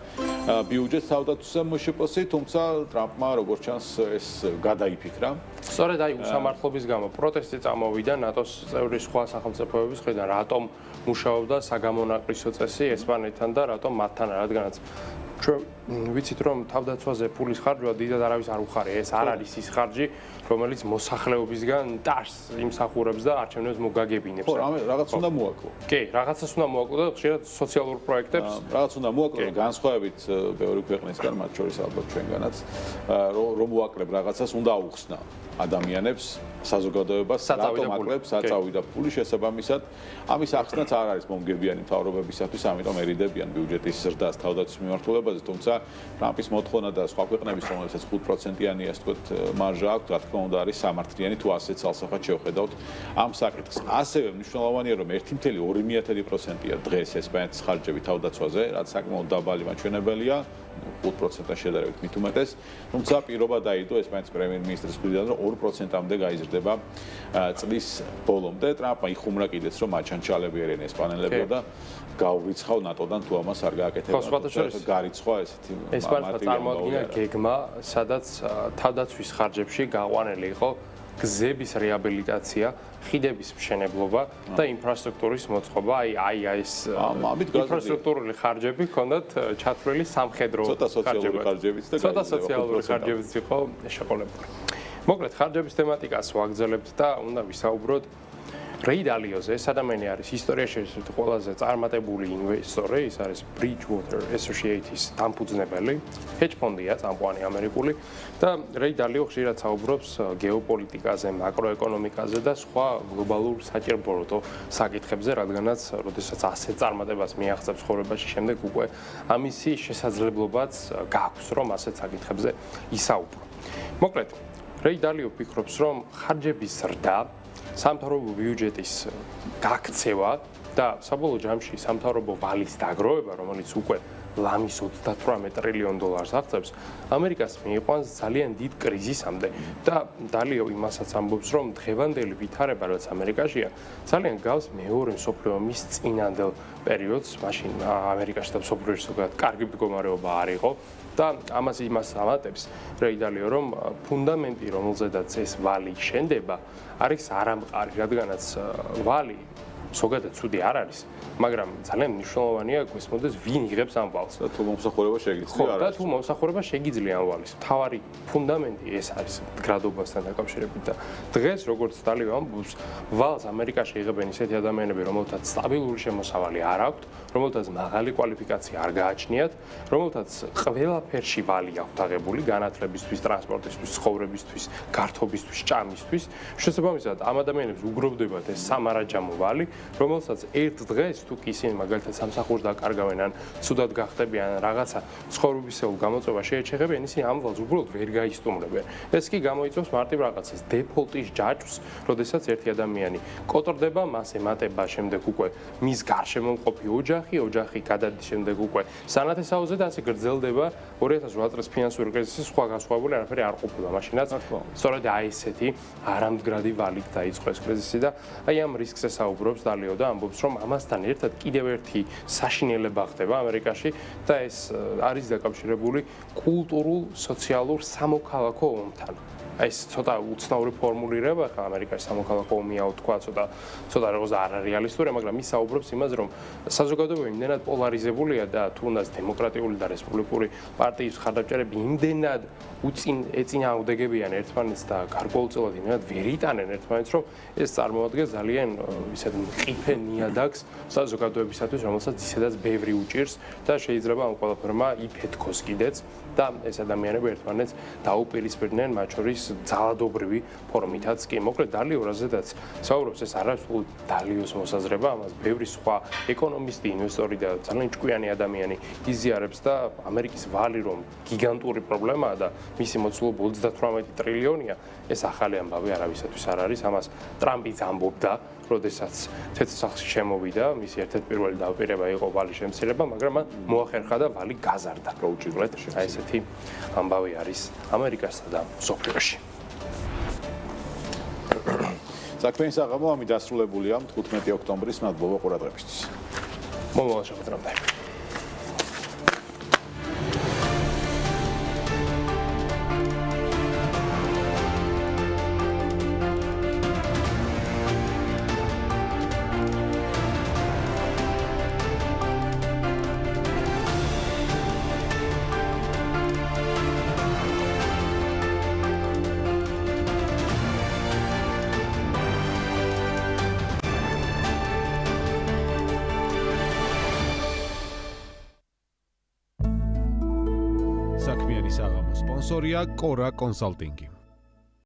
ბიუჯეტს თავდაცვაზე მშპ-ს, თუმცა ტრამპმა როგორც ჩანს ეს გადაიფიქრა. სწორედ აი უსამართლობის გამო პროტესტი წამოვიდა ნატოს წევრი სხვა სახელმწიფოების მხრიდან, რატომ მუშაობდა საგამონაკლისო წესი ესპანეთთან და რატომ მათთან, რადგანაც ჩვენ ვიცით რომ თავდაცვაზე ფულის ხარჯვა დიდად არავის არ უხარია, ეს არ არის ის ხარჯი, რომელიც მოსახლეობისგან ტარს იმსახურებს და არჩევნებს მოგაგებინებს. ხო, რაღაც უნდა მოაკლო. კი, რაღაცას უნდა მოაკლო და ხშირად სოციალურ პროექტებს რაღაც უნდა მოაკლო და განსხვავებით ბევრი ქვეყნისგან, მათ შორის ალბათ ჩვენგანაც, რომ მოაკლებ რაღაცას უნდა აუხსნა ადამიანებს, საზოგადოებას, რატომ აკლებს საწავი და ფული შესაბამისად. ამის ახსნაც არ არის მომგებიანი მთავრობებისათვის, ამიტომ ერიდებიან ბიუჯეტის ზრდას თავდაცვის მიმართულებაზე, თუმცა ტრამპის მოთხოვნა და სხვა ქვეყნების, რომელსაც 5%-იანი ასე ვთქვათ, მარჟა აქვს, რა თქმა უნდა, არის სამართლიანი თუ ასეც ალსახად შევხედავთ ამ საკითხს. ასევე მნიშვნელოვანია, რომ 1.2%-ია დღეს ესპანეთის ხარჯები თავდაცვაზე, რაც საკმაოდ დაბალი მაჩვენებელია. 5%-თან შედარებით მით უმეტეს, თუმცა პირობა დაიდო ესპანეთის პრემიერ-მინისტრის მხრიდან, რომ 2%-ამდე გაიზრდება წლის ბოლომდე. ტრამპმა იხუმრა კიდეც, რომ აჩანჩალები არიან ესპანელებო და გაურიცხავ ნატოდან თუ ამას არ გააკეთებია. გარიცხვა ესეთი ესპანეთმა წარმოადგინა გეგმა, სადაც თავდაცვის ხარჯებში გაყვანილი იყო გზების რეაბილიტაცია, ხიდების მშენებლობა და ინფრასტრუქტურის მოწყობა. აი ეს ინფრასტრუქტურული ხარჯები ჰქონდათ ჩათვლილი სამხედრო ხარჯებიც და ცოტა სოციალური ხარჯებიც იყო შეყოლებული. მოკლედ ხარჯების თემატიკას ვაგრძელებთ და უნდა ვისაუბროთ რეი დალიოზე. ეს ადამიანი არის ისტორიაში ყველაზე წარმატებული ინვესტორი, ის არის Bridgewater Associates დამფუძნებელი, hedge ფონდია წამყვანი ამერიკული და რეი დალიო ხშირად საუბრობს გეოპოლიტიკაზე, მაკროეკონომიკაზე და სხვა გლობალურ საჭიროებო საკითხებზე, რადგანაც როდესაც ასეთ წარმატებას მიაღწევს ცხოვრებაში, შემდეგ უკვე ამისი შესაძლებლობაც გაქვს, რომ ასეთ საკითხებზე ისაუბრო. მოკლედ, რეი დალიო ფიქრობს, რომ ხარჯების ზრდა სამთავრობო ბიუჯეტის გაქცევა და საბოლოო ჯამში სამთავრობო ვალის დაგროვება, რომელიც უკვე ლამის 38 ტრილიონ დოლარს აღწევს, ამერიკას მიიყვანს ძალიან დიდ კრიზისამდე და დალიო იმასაც ამბობს, რომ დღევანდელი ვითარება, რაც ამერიკაშია, ძალიან გავს მეორე მსოფლიო ომის წინანდელ პერიოდს, მაშინ ამერიკაში და მსოფლიოში ზოგადად კარგი მდგომარეობა არ იყო. და ამას იმას ამატებს რეი დალიო, რომ ფუნდამენტი, რომელზედაც ეს ვალი შენდება, არის არამყარი, რადგანაც ვალი ზოგადად ცუდი არ არის, მაგრამ ძალიან მნიშვნელოვანია გვესმოდეს ვინ იღებს ამ ვალს და თუ მომსახურება შეგიძლია და თუ მომსახურება შეგიძლია ამ ვალის. მთავარი ფუნდამენტი ეს არის გრადობასთან დაკავშირებით და დღეს როგორც დალიო ამბობს, ვალს ამერიკაში იღებენ ისეთი ადამიანები, რომელთაც სტაბილური შემოსავალი არ აქვთ, რომელთაც მაღალი კვალიფიკაცია არ გააჩნიათ, რომელთაც ყველაფერში ვალი აქვთ აღებული, განათლებისთვის, ტრანსპორტისთვის, ცხოვრებისთვის, გართობისთვის, ჭამისთვის. შესაბამისად, ამ ადამიანებს უგროვდებათ ეს სამარაჯამო ვალი, რომელსაც ერთ დღეს თუ კი ისინი მაგალითად სამსახურს დაკარგავენ ან ცუდად გახდებიან რაღაცა ცხოვრებისეულ გამოწვევა შეეჩერებიან, ისინი ამ ვალს უბრალოდ ვერ გაისტუმრებენ. ეს კი გამოიწვევს მარტივ რაღაცას, დეფოლტის ჯაჭვს, როდესაც ერთი ადამიანი კოტრდება, მას ემატება შემდეგ უკვე მის გარშემო მყოფი ოჯახი გადადის შემდეგ უკვე სანათესაოზე და ასე გრძელდება 2008 წლის ფინანსური კრიზისი, სხვა განსხვავებული არაფერი არ ყოფილა მაშინაც. სწორედ აი ესეთი არამდგრადი ვალით დაიწყო ეს კრიზისი და აი ამ რისკს ესაუბრობს დალიო და ამბობს, რომ ამასთან ერთად კიდევ ერთი საშინელება ხდება ამერიკაში და ეს არის დაკავშირებული კულტურულ, სოციალურ, სამოქალაქო ომთან. ეს ცოტა უცნაური ფორმულირება ხა ამერიკაში სამოქალაქო ომია თქვა ცოტა როგორც არ არის რეალისტური, მაგრამ ის საუბრობს იმაზე, რომ საზოგადოება იმდენად პოლარიზებულია და თუნდაც დემოკრატიული და რესპუბლიკური პარტიის მხარდამჭერები იმდენად ეწინააღმდეგებიან ერთმანეთს და გარკვეულწილად იმდენად ვერ იტანენ ერთმანეთს, რომ ეს წარმოადგენს ძალიან ისეთ მყიფე ნიადაგს საზოგადოებისათვის, რომელსაც ისედაც ბევრი უჭირს და შეიძლება ამ ყველაფერმა იფეთქოს კიდეც და ეს ადამიანები ერთმანეთს დაუპირისპირდნენ მათ შორის ძალადობრივი ფორმითაც კი. მოკლედ დალიო რაზედაც საუბრობს, ეს არ არის მხოლოდ დალიოს მოსაზრება, ამას ბევრი სხვა ეკონომისტი, ინვესტორი და ძალიან ჭკვიანი ადამიანი იზიარებს და ამერიკის ვალი რომ გიგანტური პრობლემაა და მისი მოცულობა 38 ტრილიონია, ეს ახალი ამბავი არავისათვის არ არის. ამას ტრამპიც ამბობდა, როდესაც თეთრსახლში შემოვიდა, მისი ერთ-ერთი პირველი დაპირება იყო ვალის შემცირება, მაგრამ მან მოახერხა და ვალი გაზარდა. უჭირლეთ, აი ესეთი ამბავი არის ამერიკასა და მსოფლიოში. საქმეის აღება ამით დასრულებულია 15 ოქტომბრის მადლობა ყურადღებისთვის. მომავალ შეხვედრამდე. საქმიანი საღამოს სპონსორია კორა კონსალტინგი.